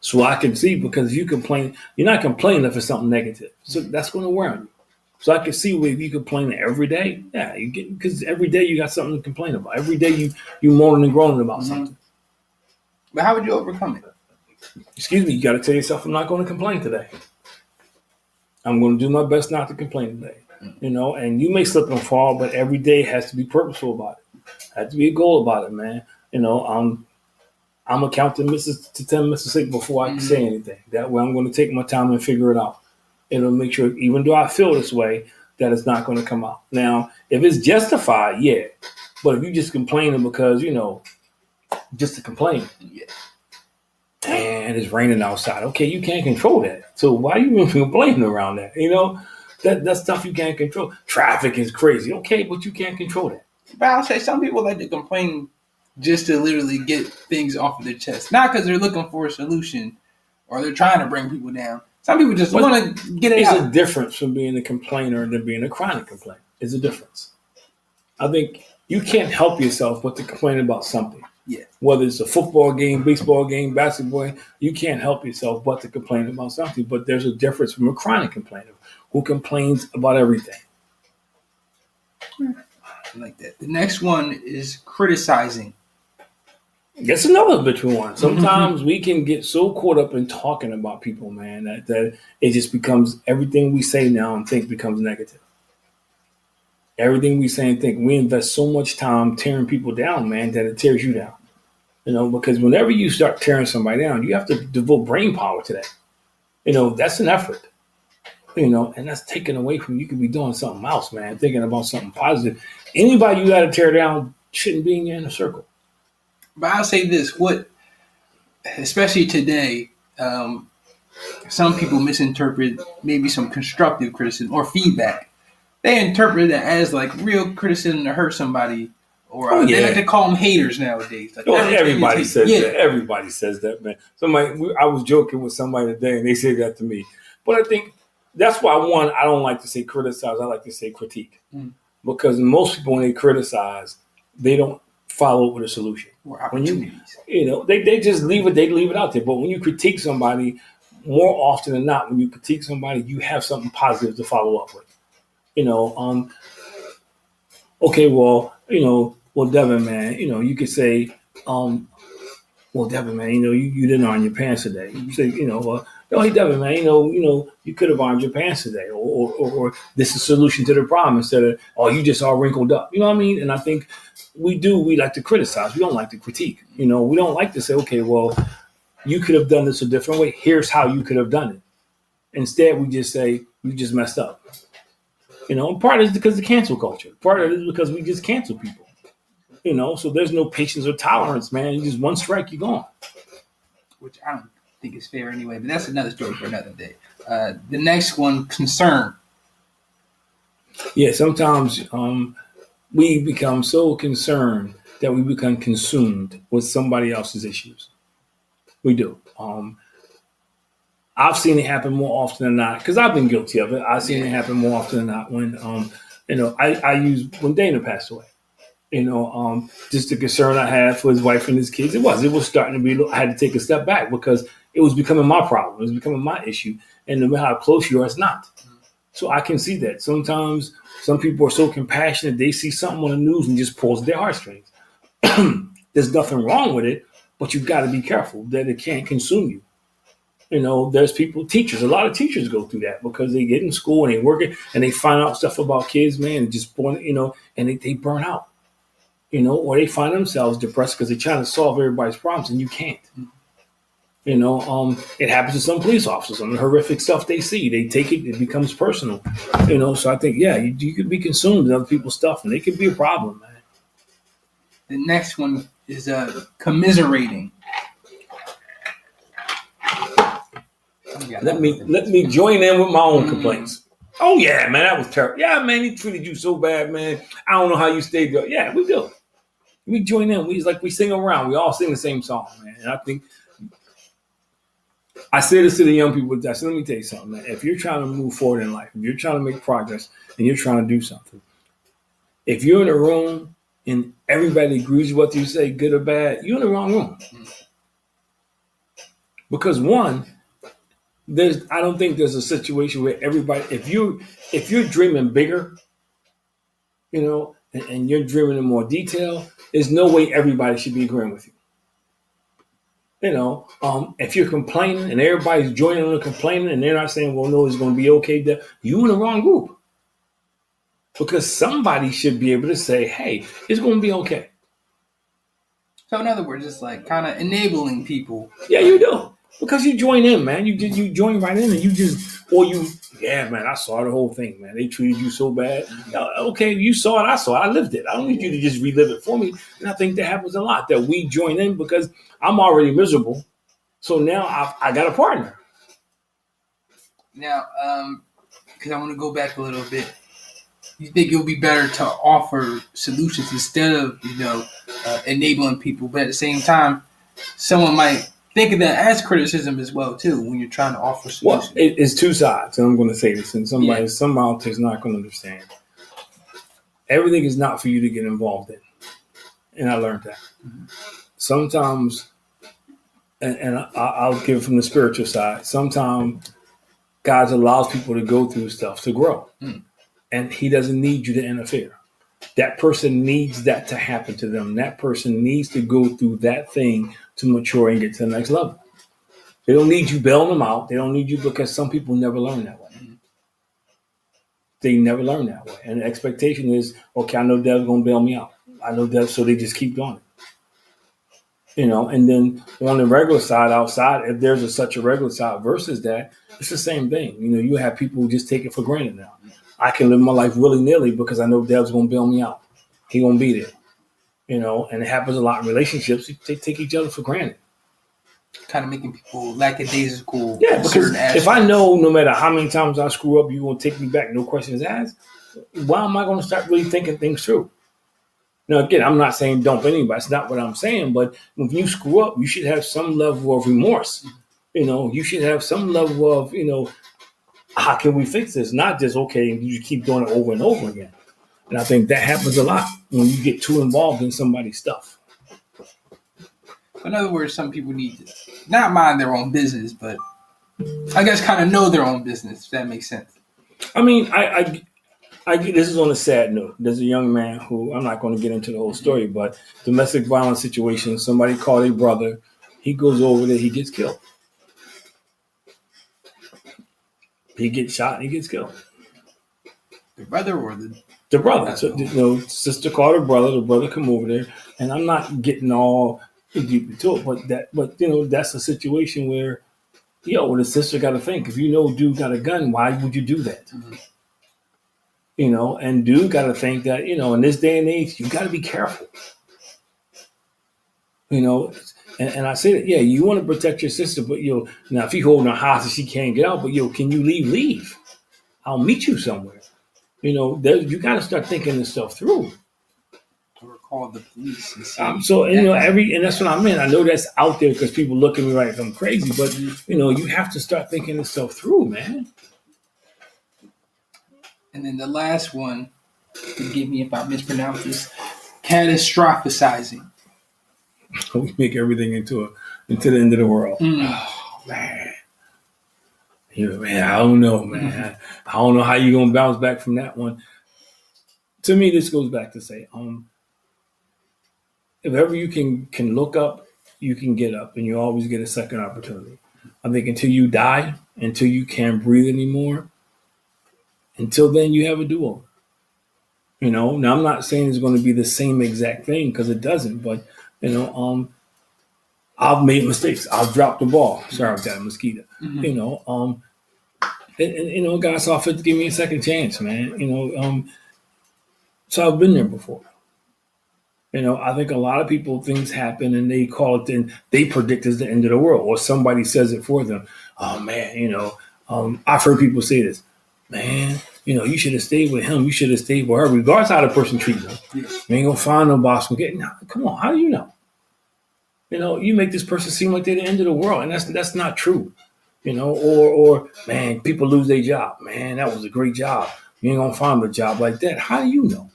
Speaker 1: So I can see because if you complain, you're not complaining if it's something negative. So that's going to wear on you. So I can see where if you complain every day, you get because every day you got something to complain about. Every day you moaning and groaning about something.
Speaker 2: But how would you overcome it?
Speaker 1: Excuse me, you got to tell yourself, I'm not going to complain today. I'm going to do my best not to complain today. And you may slip and fall, but every day has to be purposeful about it. Has to be a goal about it, man. I'm gonna count to 10 Mississippi before I say anything. That way, I'm going to take my time and figure it out. It'll make sure, even though I feel this way, that it's not going to come out. Now, if it's justified, yeah. But if you just complaining because just to complain,
Speaker 2: Yeah.
Speaker 1: and it's raining outside, okay, you can't control that. So why are you even complaining around that? That stuff you can't control. Traffic is crazy, okay, but you can't control that.
Speaker 2: But I'll say some people like to complain just to literally get things off of their chest. Not because they're looking for a solution or they're trying to bring people down. Some people just want to get it
Speaker 1: It's
Speaker 2: out.
Speaker 1: a difference from being a complainer than being a chronic complainer. It's a difference. I think you can't help yourself but to complain about something.
Speaker 2: Yeah.
Speaker 1: Whether it's a football game, baseball game, basketball game, you can't help yourself but to complain about something. But there's a difference from a chronic complainer who complains about everything.
Speaker 2: I like that. The next one is criticizing.
Speaker 1: That's another habitual one. Sometimes we can get so caught up in talking about people, man, that it just becomes everything we say now and think becomes negative. Everything we say and think, we invest so much time tearing people down, man, that it tears you down. Because whenever you start tearing somebody down, you have to devote brain power to that. That's an effort. And that's taken away from you. Could be doing something else, man, thinking about something positive. Anybody you got to tear down shouldn't be in your inner circle.
Speaker 2: But I'll say this, especially today, some people misinterpret maybe some constructive criticism or feedback. They interpret it as like real criticism to hurt somebody, or they like to call them haters nowadays. Like,
Speaker 1: everybody says that. Everybody says that, man. I was joking with somebody today, and they said that to me. But I think that's why, I don't like to say criticize. I like to say critique. Because most people, when they criticize, they don't follow up with a solution.
Speaker 2: Or opportunities.
Speaker 1: They just leave it out there. But when you critique somebody, more often than not, when you critique somebody, you have something positive to follow up with. Okay, well, Devin, man, you could say, well, Devin, man, you didn't iron your pants today. You say, hey, Devin, man, you could have ironed your pants today, or this is a solution to the problem instead of, oh, you just all wrinkled up. You know what I mean? And I think we like to criticize. We don't like to critique. We don't like to say, okay, well, you could have done this a different way. Here's how you could have done it. Instead, we just say, you just messed up. Part of it is because of cancel culture. Part of it is because we just cancel people. So there's no patience or tolerance, man. You just one strike, you're gone.
Speaker 2: Which I don't think is fair anyway, but that's another story for another day. The next one, concern.
Speaker 1: Yeah, sometimes we become so concerned that we become consumed with somebody else's issues. We do. I've seen it happen more often than not, because I've been guilty of it. I've seen it happen more often than not when, I used when Dana passed away. Just the concern I had for his wife and his kids. It was starting to be, I had to take a step back because it was becoming my problem. It was becoming my issue. And no matter how close you are, it's not. So I can see that. Sometimes some people are so compassionate, they see something on the news and just pulls their heartstrings. There's nothing wrong with it, but you've got to be careful that it can't consume you. There's teachers, a lot of teachers go through that because they get in school and they work it and they find out stuff about kids, man, and just and they burn out. Or they find themselves depressed because they're trying to solve everybody's problems and you can't. It happens to some police officers. Some of the horrific stuff they see, they take it, it becomes personal. So I think, you could be consumed with other people's stuff and it could be a problem, man.
Speaker 2: The next one is commiserating.
Speaker 1: Let me join in with my own complaints. Oh yeah, man, that was terrible. Yeah, man, he treated you so bad, man. I don't know how you stayed there. Yeah, we do. We join in. We sing around. We all sing the same song, man. And I think I say this to the young people. Let me tell you something, man. If you're trying to move forward in life, if you're trying to make progress, and you're trying to do something, if you're in a room and everybody agrees with what you say, good or bad, you're in the wrong room. Because one, I don't think there's a situation where everybody, if you're dreaming bigger, and you're dreaming in more detail, there's no way everybody should be agreeing with you. If you're complaining and everybody's joining in complaining and they're not saying, well, no, it's going to be okay, you're in the wrong group. Because somebody should be able to say, hey, it's going to be okay.
Speaker 2: So in other words, it's like kind of enabling people.
Speaker 1: Yeah, you do. Because you join in, man. You join right in, and yeah, man. I saw the whole thing, man. They treated you so bad. Okay, you saw it. I saw it. I lived it. I don't need you to just relive it for me. And I think that happens a lot, that we join in because I'm already miserable. So now I got a partner.
Speaker 2: Now, because I want to go back a little bit. You think it would be better to offer solutions instead of enabling people, but at the same time, someone might think of that as criticism as well too when you're trying to offer solutions.
Speaker 1: Well, it's two sides, and I'm going to say this, and some out there is not going to understand. Everything is not for you to get involved in, and I learned that. Mm-hmm. Sometimes, and I'll give it from the spiritual side. Sometimes God allows people to go through stuff to grow. Mm. And he doesn't need you to interfere. That person needs that to happen to them. That person needs to go through that thing to mature and get to the next level. They don't need you bailing them out. They don't need you because some people never learn that way. They never learn that way. And the expectation is, okay, I know Dev's going to bail me out. I know Dev, so they just keep doing it. And then on the regular side outside, if there's such a regular side versus that, it's the same thing. You have people who just take it for granted now. I can live my life willy-nilly because I know Dev's going to bail me out. He going to be there. And it happens a lot in relationships. They take each other for granted.
Speaker 2: Kind of making people lackadaisical.
Speaker 1: Yeah, because if I know no matter how many times I screw up, you're going to take me back, no questions asked, why am I going to start really thinking things through? Now, again, I'm not saying dump anybody. That's not what I'm saying. But when you screw up, you should have some level of remorse. You should have some level of, how can we fix this? Not just, okay, and you keep doing it over and over again. And I think that happens a lot when you get too involved in somebody's stuff.
Speaker 2: In other words, some people need to not mind their own business, but I guess kind of know their own business, if that makes sense.
Speaker 1: I mean, I this is on a sad note. There's a young man who, I'm not going to get into the whole story, but domestic violence situation, somebody called a brother. He goes over there, he gets killed. He gets shot and he gets killed.
Speaker 2: The brother or
Speaker 1: the brother? So, sister called her brother. The brother come over there, and I'm not getting all deep into it, but that's a situation where, the sister got to think. If dude got a gun, why would you do that? Mm-hmm. And dude got to think that in this day and age, you got to be careful. And I say that, you want to protect your sister, but now if you holding her hostage, she can't get out. But can you leave? Leave. I'll meet you somewhere. You got to start thinking this stuff through.
Speaker 2: Or call the police.
Speaker 1: And that's what I mean. I know that's out there because people look at me like I'm crazy, but you have to start thinking this stuff through, man.
Speaker 2: And then the last one, forgive me if I mispronounce this, catastrophizing.
Speaker 1: We make everything into the end of the world. Mm. Oh, man. Man, I don't know, man. Mm-hmm. I don't know how you're going to bounce back from that one. To me, this goes back to say, if ever you can look up, you can get up, and you always get a second opportunity. I think until you die, until you can't breathe anymore, until then you have a do-over. Now I'm not saying it's going to be the same exact thing because it doesn't, but I've made mistakes. I've dropped the ball. Sorry about that mosquito. Mm-hmm. And God saw fit to give me a second chance, man. So I've been there before. I think a lot of people, things happen and they call it, and they predict it's the end of the world, or somebody says it for them. Oh man, I've heard people say this, man. You should have stayed with him. You should have stayed with her, regardless of how the person treats them. Yes. You ain't gonna find no boss. Come on, how do you know? You make this person seem like they're the end of the world, and that's not true. Or man, people lose their job. Man, that was a great job. You ain't gonna find a job like that. How do you know?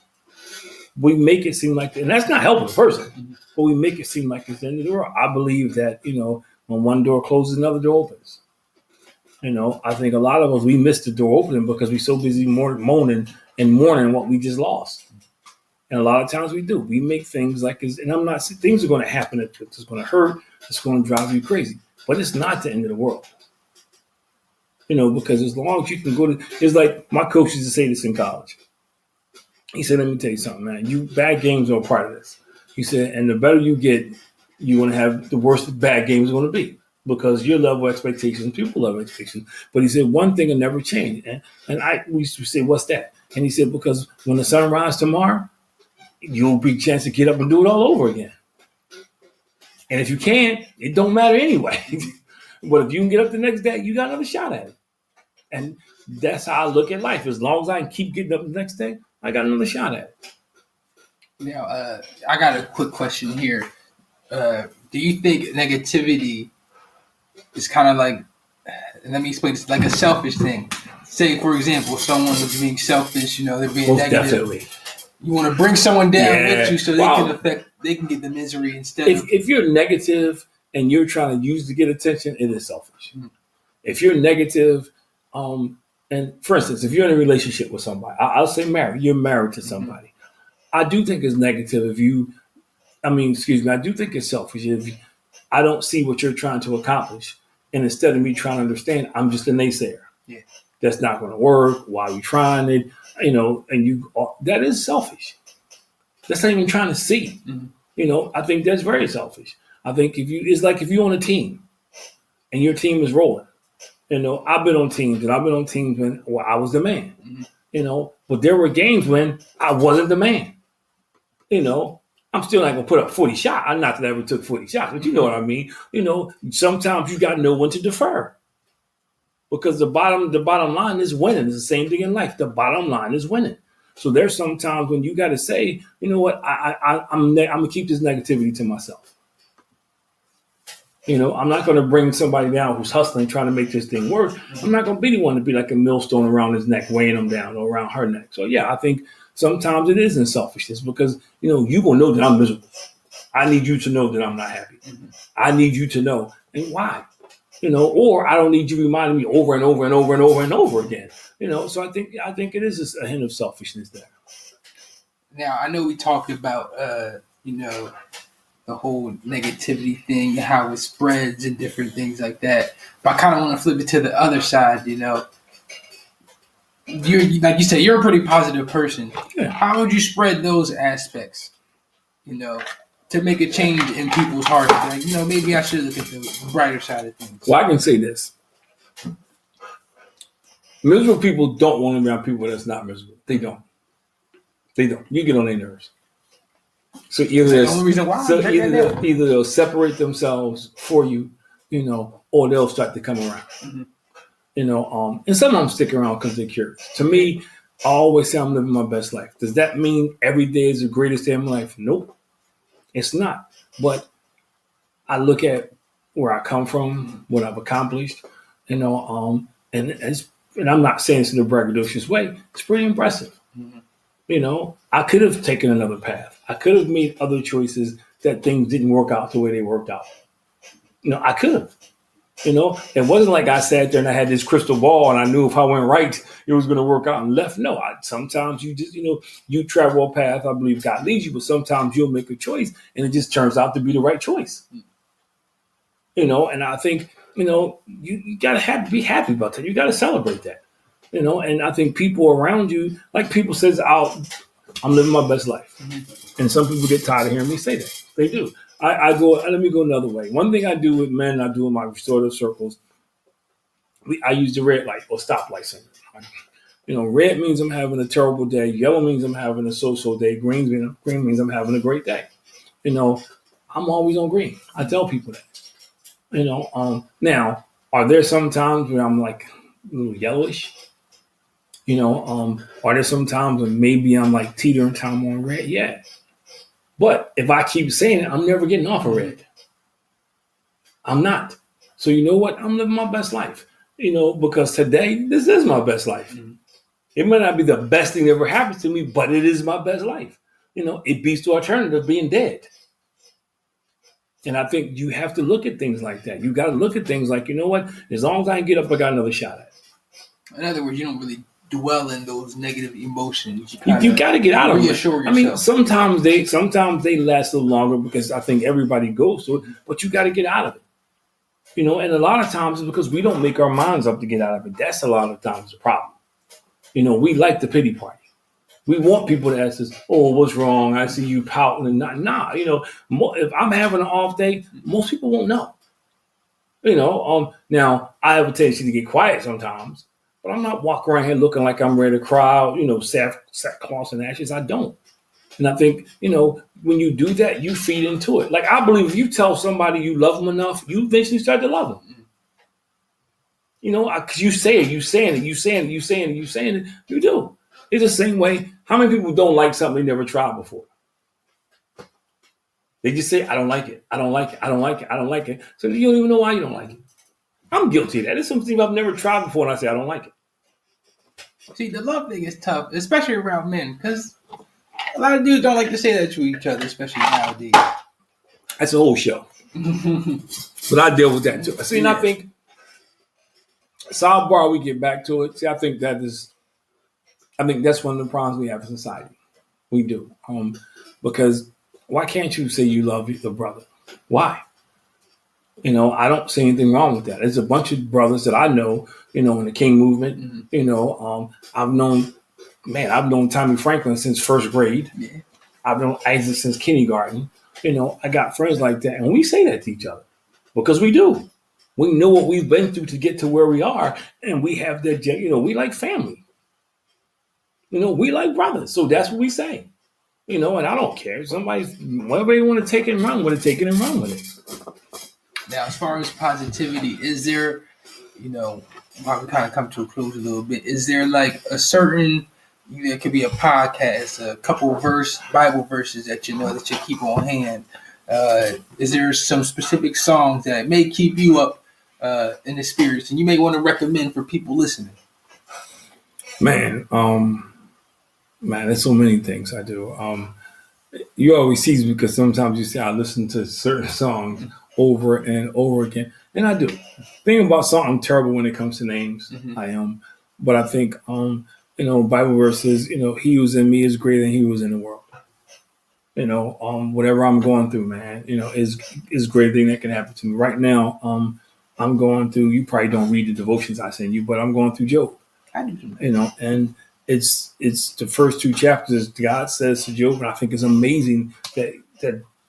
Speaker 1: We make it seem like, and that's not helping the person, but we make it seem like it's the end of the world. I believe that when one door closes, another door opens. I think a lot of us, we miss the door opening because we're so busy moaning and mourning what we just lost. And a lot of times we do. We make things like this, and I'm not saying things are going to happen. It's going to hurt. It's going to drive you crazy. But it's not the end of the world. Because as long as you can go to, it's like my coach used to say this in college. He said, let me tell you something, man. Bad games are a part of this. He said, and the better you get, you're going to have the worst bad game is going to be because your level of expectations, people level expectations. But he said one thing will never change. And we used to say, what's that? And he said, because when the sun rises tomorrow, you'll be a chance to get up and do it all over again. And if you can, it don't matter anyway. But if you can get up the next day, you got another shot at it. And that's how I look at life. As long as I can keep getting up the next day, I got another shot at it.
Speaker 2: Now, I got a quick question here. Do you think negativity is kind of like, let me explain this, like a selfish thing? Say, for example, someone is being selfish, they're being
Speaker 1: Most
Speaker 2: negative.
Speaker 1: definitely.
Speaker 2: You want to bring someone down with you so they can get the misery instead of...
Speaker 1: If you're negative and you're trying to get attention, it is selfish. Mm-hmm. If you're negative, and for instance, if you're in a relationship with somebody, I'll say married, you're married to somebody. Mm-hmm. I do think it's negative I do think it's selfish if I don't see what you're trying to accomplish. And instead of me trying to understand, I'm just a naysayer.
Speaker 2: Yeah. That's
Speaker 1: not going to work. Why are we trying it? That is selfish. That's not even trying to see. Mm-hmm. I think that's very selfish. I think it's like if you're on a team and your team is rolling. I've been on teams when I was the man. Mm-hmm. But there were games when I wasn't the man. I'm still not gonna put up 40 shots. I'm not that I ever took 40 shots, but you know what I mean. Sometimes you got to know when to defer. Because the bottom line is winning. It's the same thing in life. The bottom line is winning. So there's some times when you got to say, you know what, I'm gonna keep this negativity to myself. I'm not going to bring somebody down who's hustling, trying to make this thing work. I'm not going to be the one to be like a millstone around his neck, weighing him down, or around her neck. So yeah, I think sometimes it is in selfishness because you're going to know that I'm miserable. I need you to know that I'm not happy. Mm-hmm. I need you to know, and why? Or I don't need you reminding me over and over and over and over and over again. So I think it is a hint of selfishness there.
Speaker 2: Now I know we talked about the whole negativity thing, how it spreads and different things like that. But I kind of want to flip it to the other side. You're like you said, you're a pretty positive person. Yeah. How would you spread those aspects? To make a change in people's hearts. Like, maybe I should look at the brighter side of things.
Speaker 1: Well, I can say this. Miserable people don't want to be around people that's not miserable. They don't. You get on their nerves. So either they'll separate themselves for you, or they'll start to come around. Mm-hmm. And some of them stick around because they're curious. To me, I always say I'm living my best life. Does that mean every day is the greatest day of my life? Nope. It's not. But I look at where I come from, what I've accomplished, and I'm not saying this in a braggadocious way. It's pretty impressive. Mm-hmm. I could have taken another path. I could have made other choices that things didn't work out the way they worked out. I could have. It wasn't like I sat there and I had this crystal ball and I knew if I went right, it was going to work out and left. No, sometimes you just, you travel a path. I believe God leads you, but sometimes you'll make a choice and it just turns out to be the right choice. And I think, you got to be happy about that. You got to celebrate that. And I think people around you, like people says, I'm living my best life. Mm-hmm. And some people get tired of hearing me say that. They do. Let me go another way. One thing I do with men, I do in my restorative circles, I use the red light or stoplight symbol. Red means I'm having a terrible day. Yellow means I'm having a so-so day. Green means I'm having a great day. I'm always on green. I tell people that. Now, are there some times where I'm like a little yellowish? Are there some times when maybe I'm like teetering time on red? Yeah. But if I keep saying it, I'm never getting off of red. I'm not. So you know what? I'm living my best life. Because today, this is my best life. Mm-hmm. It might not be the best thing that ever happens to me, but it is my best life. It beats the alternative of being dead. And I think you have to look at things like that. You got to look at things like, what? As long as I can get up, I got another shot at it.
Speaker 2: In other words, you don't really dwell in those negative emotions.
Speaker 1: You got to get out of
Speaker 2: them.
Speaker 1: I mean, sometimes they last a little longer because I think everybody goes through it, but you got to get out of it. And a lot of times it's because we don't make our minds up to get out of it. That's a lot of times the problem. We like the pity party. We want people to ask us, "Oh, what's wrong? I see you pouting and not." Nah, if I'm having an off day, most people won't know. Now I have a tendency to get quiet sometimes, but I'm not walking around here looking like I'm ready to cry out, sackcloth and ashes. I don't. And I think, when you do that, you feed into it. Like, I believe if you tell somebody you love them enough, you eventually start to love them. Because you say it, you saying it, you saying it, you saying it, you saying it, you do. It's the same way. How many people don't like something they never tried before? They just say, I don't like it. I don't like it. I don't like it. I don't like it. So you don't even know why you don't like it. I'm guilty of that. It's something I've never tried before, and I say, I don't like it.
Speaker 2: See, the love thing is tough, especially around men, because a lot of dudes don't like to say that to each other, especially nowadays.
Speaker 1: That's a whole show. But I deal with that too. See, and I think, sidebar, we get back to it. See, I think that's one of the problems we have in society. We do. Because why can't you say you love your brother? Why? I don't see anything wrong with that. There's a bunch of brothers that I know, in the King movement. I've known Tommy Franklin since first grade. Yeah. I've known Isaac since kindergarten. I got friends like that. And we say that to each other because we do. We know what we've been through to get to where we are. And we have that, we like family. We like brothers. So that's what we say. And I don't care. Whatever you want to take it and run with it, take it and run with it.
Speaker 2: Now, as far as positivity, is there, while we kind of come to a close a little bit, is there like a certain, it could be a podcast, a couple Bible verses that that you keep on hand? Is there some specific songs that may keep you up in the spirits and you may want to recommend for people listening?
Speaker 1: Man, there's so many things I do. You always see me because sometimes you see I listen to certain songs over and over again. And I do. Thing about something, I'm terrible when it comes to names. Mm-hmm. I am. But I think, Bible verses, he who's in me is greater than he was in the world. Whatever I'm going through, man, is a great thing that can happen to me. Right now, I'm going through, you probably don't read the devotions I send you, but I'm going through Job.
Speaker 2: I do.
Speaker 1: And it's the first two chapters God says to Job, and I think it's amazing that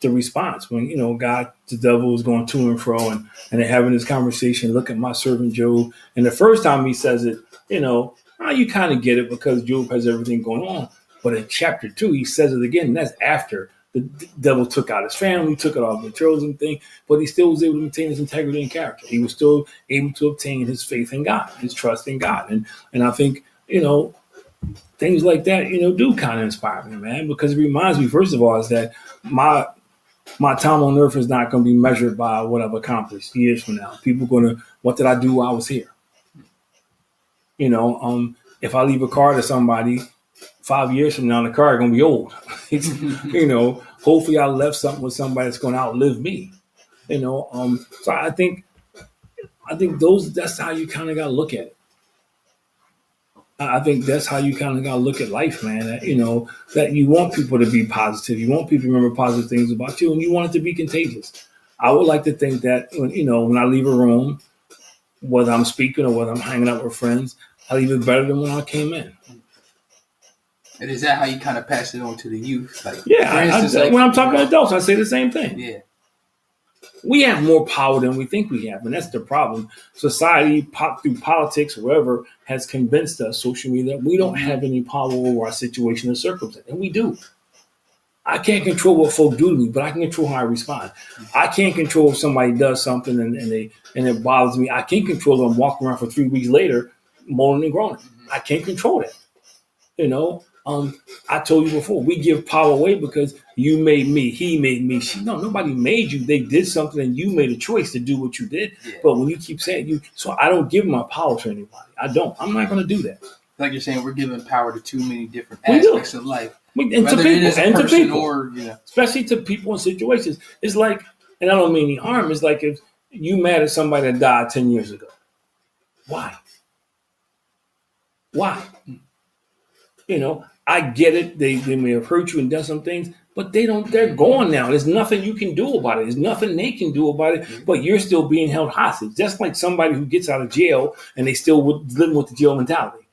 Speaker 1: the response when the devil is going to and fro and they're having this conversation. Look at my servant Job, and the first time he says it, you kind of get it because Job has everything going on. But in chapter 2, he says it again, and that's after the devil took out his family, took out all the chosen thing, but he still was able to maintain his integrity and character. He was still able to obtain his faith in God, his trust in God, and I think things like that, do kind of inspire me, man, because it reminds me, first of all, is that my time on earth is not going to be measured by what I've accomplished years from now. People are going to, what did I do while I was here? If I leave a car to somebody 5 years from now, the car is going to be old. Hopefully I left something with somebody that's going to outlive me. So I think that's how you kind of got to look at it. I think that's how you kind of got to look at life, man. That you want people to be positive. You want people to remember positive things about you, and you want it to be contagious. I would like to think that, when I leave a room, whether I'm speaking or whether I'm hanging out with friends, I leave it better than when I came in.
Speaker 2: And is that how you kind of pass it on to the youth?
Speaker 1: When I'm talking to adults, I say the same thing.
Speaker 2: Yeah.
Speaker 1: We have more power than we think we have, and that's the problem. Society, through politics, wherever, has convinced us, social media, that we don't have any power over our situation or circumstance, and we do. I can't control what folk do to me, but I can control how I respond. I can't control if somebody does something and it bothers me. I can't control if I'm walking around for 3 weeks later moaning and groaning. I can't control that. I told you before, we give power away because you made me, he made me. Nobody made you. They did something and you made a choice to do what you did. Yeah. But when you keep saying so I don't give my power to anybody. I don't. I'm not going to do that.
Speaker 2: Like you're saying, we're giving power to too many different aspects of life.
Speaker 1: And to people, especially to people in situations. It's like, and I don't mean any harm, it's like if you mad at somebody that died 10 years ago. Why? I get it. They may have hurt you and done some things, but they're gone now. There's nothing you can do about it. There's nothing they can do about it, but you're still being held hostage. Just like somebody who gets out of jail and they still living with the jail mentality.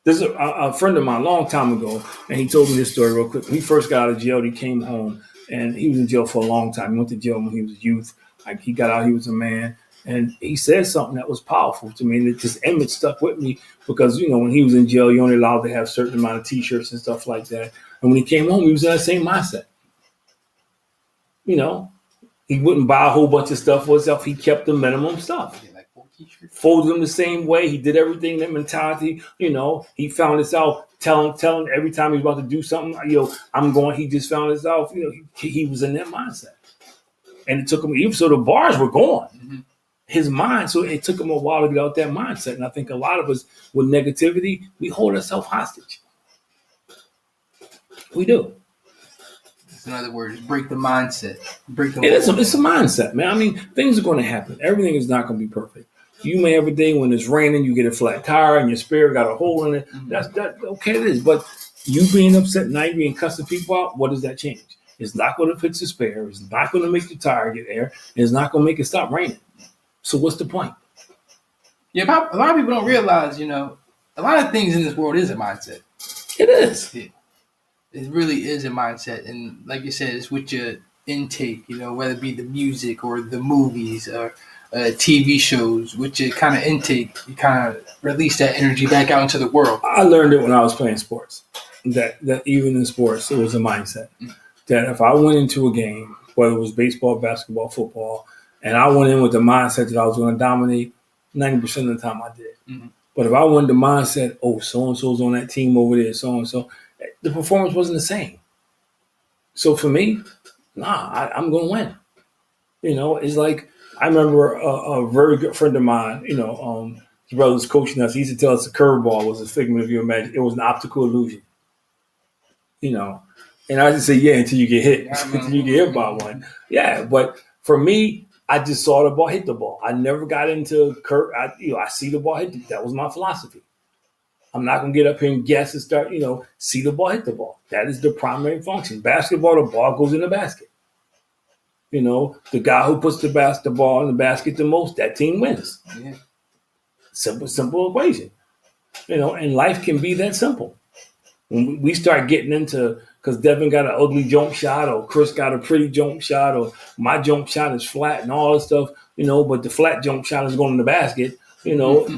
Speaker 1: There's a friend of mine a long time ago, and he told me this story real quick. When he first got out of jail, he came home, and he was in jail for a long time. He went to jail when he was a youth. Like, he got out, he was a man. And he said something that was powerful to me, and it just image stuck with me because, when he was in jail, you're only allowed to have a certain amount of T-shirts and stuff like that. And when he came home, he was in that same mindset. He wouldn't buy a whole bunch of stuff for himself. He kept the minimum stuff. Folded them the same way. He did everything, that mentality. He found this out, telling every time he was about to do something, I'm going. He just found this out. He was in that mindset. And it took him, even so the bars were gone. Mm-hmm. His mind, so it took him a while to get out that mindset. And I think a lot of us with negativity, we hold ourselves hostage. We do.
Speaker 2: In other words, break the mindset.
Speaker 1: It's a mindset, man. I mean, things are going to happen. Everything is not going to be perfect. You may have a day when it's raining, you get a flat tire, and your spare got a hole in it. Mm-hmm. That's okay. It is, but you being upset and angry and cussing people out, what does that change? It's not going to fix the spare. It's not going to make the tire get air. And it's not going to make it stop raining. So what's the point?
Speaker 2: Yeah, a lot of people don't realize, a lot of things in this world is a mindset.
Speaker 1: It is.
Speaker 2: Yeah. It really is a mindset. And like you said, it's with your intake, whether it be the music or the movies or TV shows, with your kind of intake, you kind of release that energy back out into the world.
Speaker 1: I learned it when I was playing sports, that even in sports, it was a mindset. Mm-hmm. That if I went into a game, whether it was baseball, basketball, football, and I went in with the mindset that I was going to dominate, 90% of the time I did. Mm-hmm. But if I went the mindset, so-and-so's on that team over there, so-and-so, the performance wasn't the same. So for me, I'm going to win. It's like, I remember a very good friend of mine, his brother was coaching us. He used to tell us the curveball was a figment of your imagination. It was an optical illusion. And I just say, yeah, until you get hit. Until you get hit by one. Yeah, but for me, I just saw the ball hit the ball. I never got into I see the ball hit. That was my philosophy. I'm not going to get up here and guess and start, see the ball hit the ball. That is the primary function. Basketball, the ball goes in the basket. The guy who puts the ball in the basket the most, that team wins. Yeah. Simple equation. And life can be that simple. When we start getting into, because Devin got an ugly jump shot, or Chris got a pretty jump shot, or my jump shot is flat and all this stuff, but the flat jump shot is going in the basket,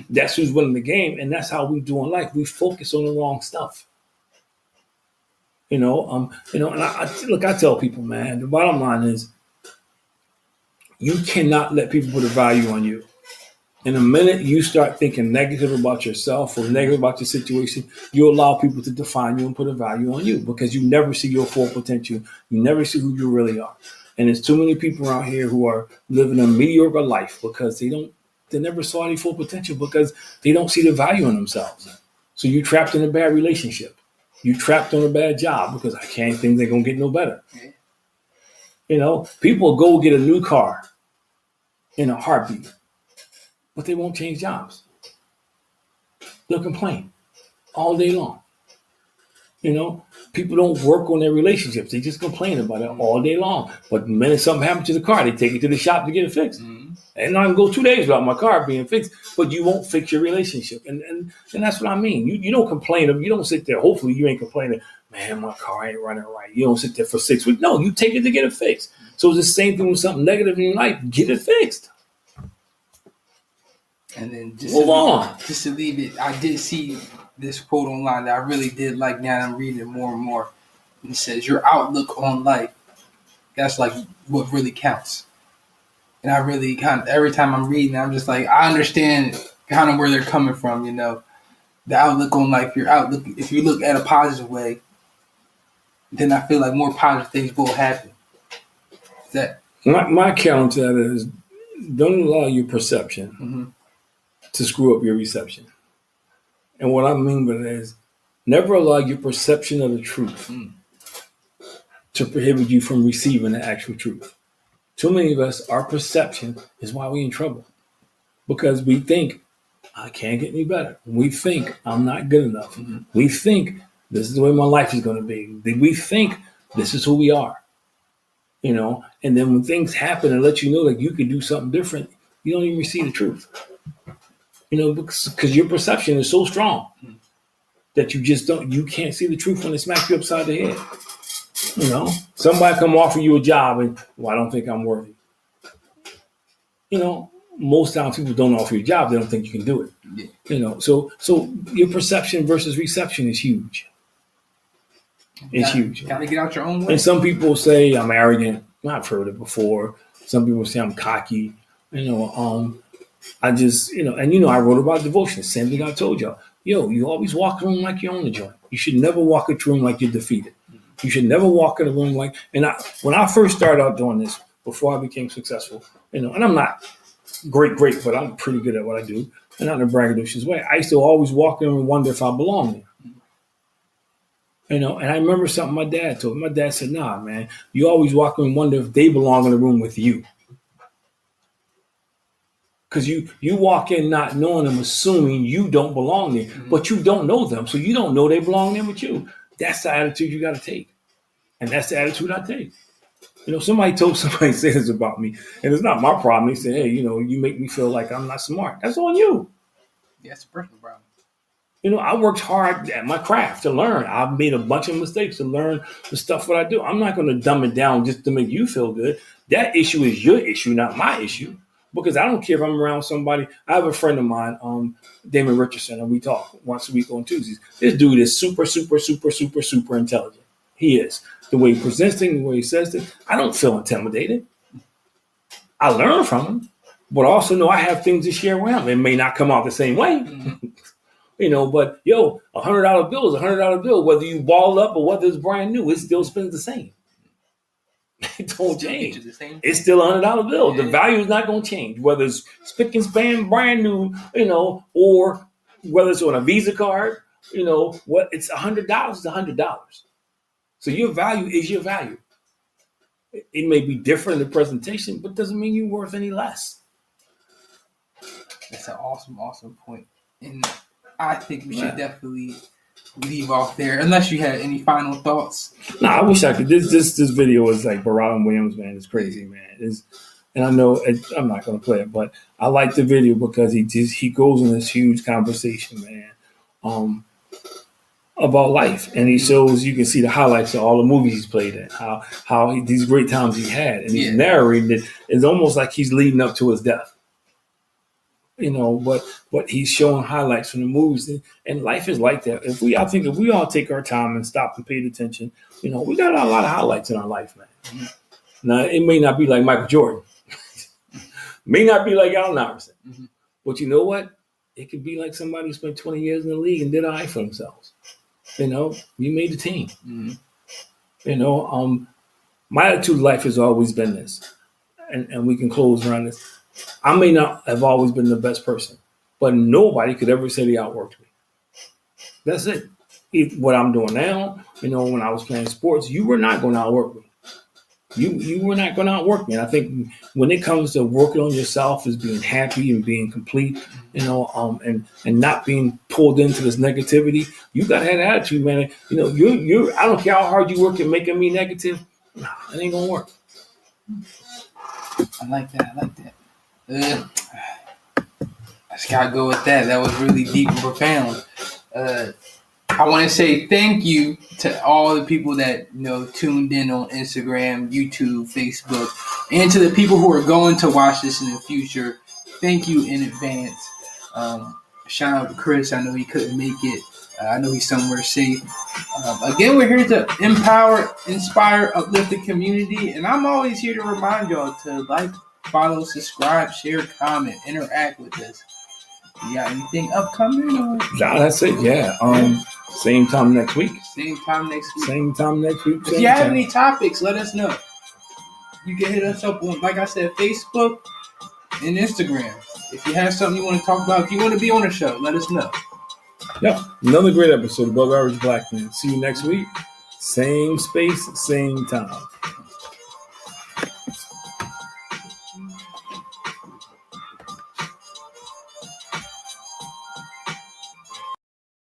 Speaker 1: that's who's winning the game. And that's how we do in life. We focus on the wrong stuff. And I tell people, man, the bottom line is you cannot let people put a value on you. And the minute you start thinking negative about yourself or negative about your situation, you allow people to define you and put a value on you because you never see your full potential. You never see who you really are. And there's too many people around here who are living a mediocre life because they never saw any full potential because they don't see the value in themselves. So you're trapped in a bad relationship. You're trapped on a bad job because I can't think they're going to get no better. People go get a new car in a heartbeat. But they won't change jobs. They'll complain all day long. People don't work on their relationships. They just complain about it all day long. But the minute something happens to the car, they take it to the shop to get it fixed. Mm-hmm. And I can go 2 days without my car being fixed, but you won't fix your relationship. And that's what I mean. You don't complain. You don't sit there. Hopefully you ain't complaining, man, my car ain't running right. You don't sit there for 6 weeks. No, you take it to get it fixed. So it's the same thing with something negative in your life. Get it fixed.
Speaker 2: And then
Speaker 1: just
Speaker 2: to leave it, I did see this quote online that I really did like. Now I'm reading it more and more. And it says, your outlook on life, that's like what really counts. And I really every time I'm reading, I'm just like, I understand kind of where they're coming from, the outlook on life, your outlook. If you look at a positive way, then I feel like more positive things will happen.
Speaker 1: My counter to that is, don't allow your perception to screw up your reception. And what I mean by that is, never allow your perception of the truth to prohibit you from receiving the actual truth. Too many of us, our perception is why we're in trouble. Because we think, I can't get any better. We think I'm not good enough. Mm-hmm. We think this is the way my life is going to be. We think this is who we are. And then when things happen and let you know that you can do something different, you don't even receive the truth. Because your perception is so strong. that you can't see the truth when they smack you upside the head. You know, somebody come offer you a job and, well, I don't think I'm worthy. You know, most times people don't offer you a job, they don't think you can do it.
Speaker 2: Yeah.
Speaker 1: You know, so your perception versus reception is huge. It's huge.
Speaker 2: Gotta get out your own way.
Speaker 1: And some people say I'm arrogant. I've heard it before. Some people say I'm cocky. You know, I just, you know, and you know, I wrote about devotion. Same thing I told y'all. Yo, you always walk around like you own the joint. You should never walk into a room like you're defeated. You should never walk in a room like. And when I first started out doing this, before I became successful, you know, and I'm not great, but I'm pretty good at what I do, and not in a braggadocious way. I used to always walk in and wonder if I belonged there. You know, and I remember something my dad told me. My dad said, "Nah, man, you always walk in and wonder if they belong in the room with you." Because you walk in not knowing them, assuming you don't belong there, but you don't know them, so you don't know they belong there with you. That's the attitude you got to take, and that's the attitude I take. You know, somebody said this about me, and it's not my problem. They said, "Hey, you know, you make me feel like I'm not smart." That's on you.
Speaker 2: Yeah, it's a personal problem.
Speaker 1: You know, I worked hard at my craft to learn. I've made a bunch of mistakes to learn the stuff what I do. I'm not going to dumb it down just to make you feel good. That issue is your issue, not my issue. Because I don't care if I'm around somebody. I have a friend of mine, Damon Richardson, and we talk once a week on Tuesdays. This dude is super intelligent. He is. The way he presents things, the way he says things, I don't feel intimidated. I learn from him, but I also know I have things to share with him. It may not come out the same way. You know, but yo, $100 bill is $100 bill. Whether you ball up or whether it's brand new, it still spends the same. It don't change. It's still $100 bill. The value is not going to change, whether it's spick and span, brand new, you know, or whether it's on a Visa card. You know what? It's $100. It's $100. So your value is your value. It may be different in the presentation, but doesn't mean you're worth any less.
Speaker 2: That's an awesome point, and I think we should definitely leave off there, unless you had any final thoughts.
Speaker 1: No, I wish I could. This video is like Robin Williams, man. It's crazy, man. And I know I'm not going to play it, but I like the video because he goes in this huge conversation, man, about life, and he shows, you can see the highlights of all the movies he's played in, how these great times he had, and he's narrating it. It's almost like he's leading up to his death. You know, but he's showing highlights from the movies, and life is like that. If we all take our time and stop and paid attention, you know, we got a lot of highlights in our life, man. Mm-hmm. Now, it may not be like Michael Jordan, may not be like Allen Iverson, but you know what? It could be like somebody who spent 20 years in the league and did all right for themselves. You know, you made the team. Mm-hmm. You know, my attitude in life has always been this, and we can close around this. I may not have always been the best person, but nobody could ever say they outworked me. That's it. What I'm doing now, you know, when I was playing sports, you were not going to outwork me. You were not going to outwork me. And I think when it comes to working on yourself, is being happy and being complete, you know, and not being pulled into this negativity, you got to have that attitude, man. You know, you I don't care how hard you work at making me negative. Nah, it ain't gonna work.
Speaker 2: I like that. I just gotta go with that. That was really deep and profound. I want to say thank you to all the people that, you know, tuned in on Instagram, YouTube, Facebook, and to the people who are going to watch this in the future. Thank you in advance. Shout out to Chris. I know he couldn't make it. I know he's somewhere safe. Again, we're here to empower, inspire, uplift the community, and I'm always here to remind y'all to like, follow, subscribe, share, comment, interact with us. You got anything upcoming? Or?
Speaker 1: Nah, that's it. Yeah. Same time next week.
Speaker 2: Same time next week.
Speaker 1: If
Speaker 2: you have any topics, let us know. You can hit us up on, like I said, Facebook and Instagram. If you have something you want to talk about, if you want to be on the show, let us know.
Speaker 1: Yep. Another great episode of Above Average Black Men. See you next week. Same space, same time.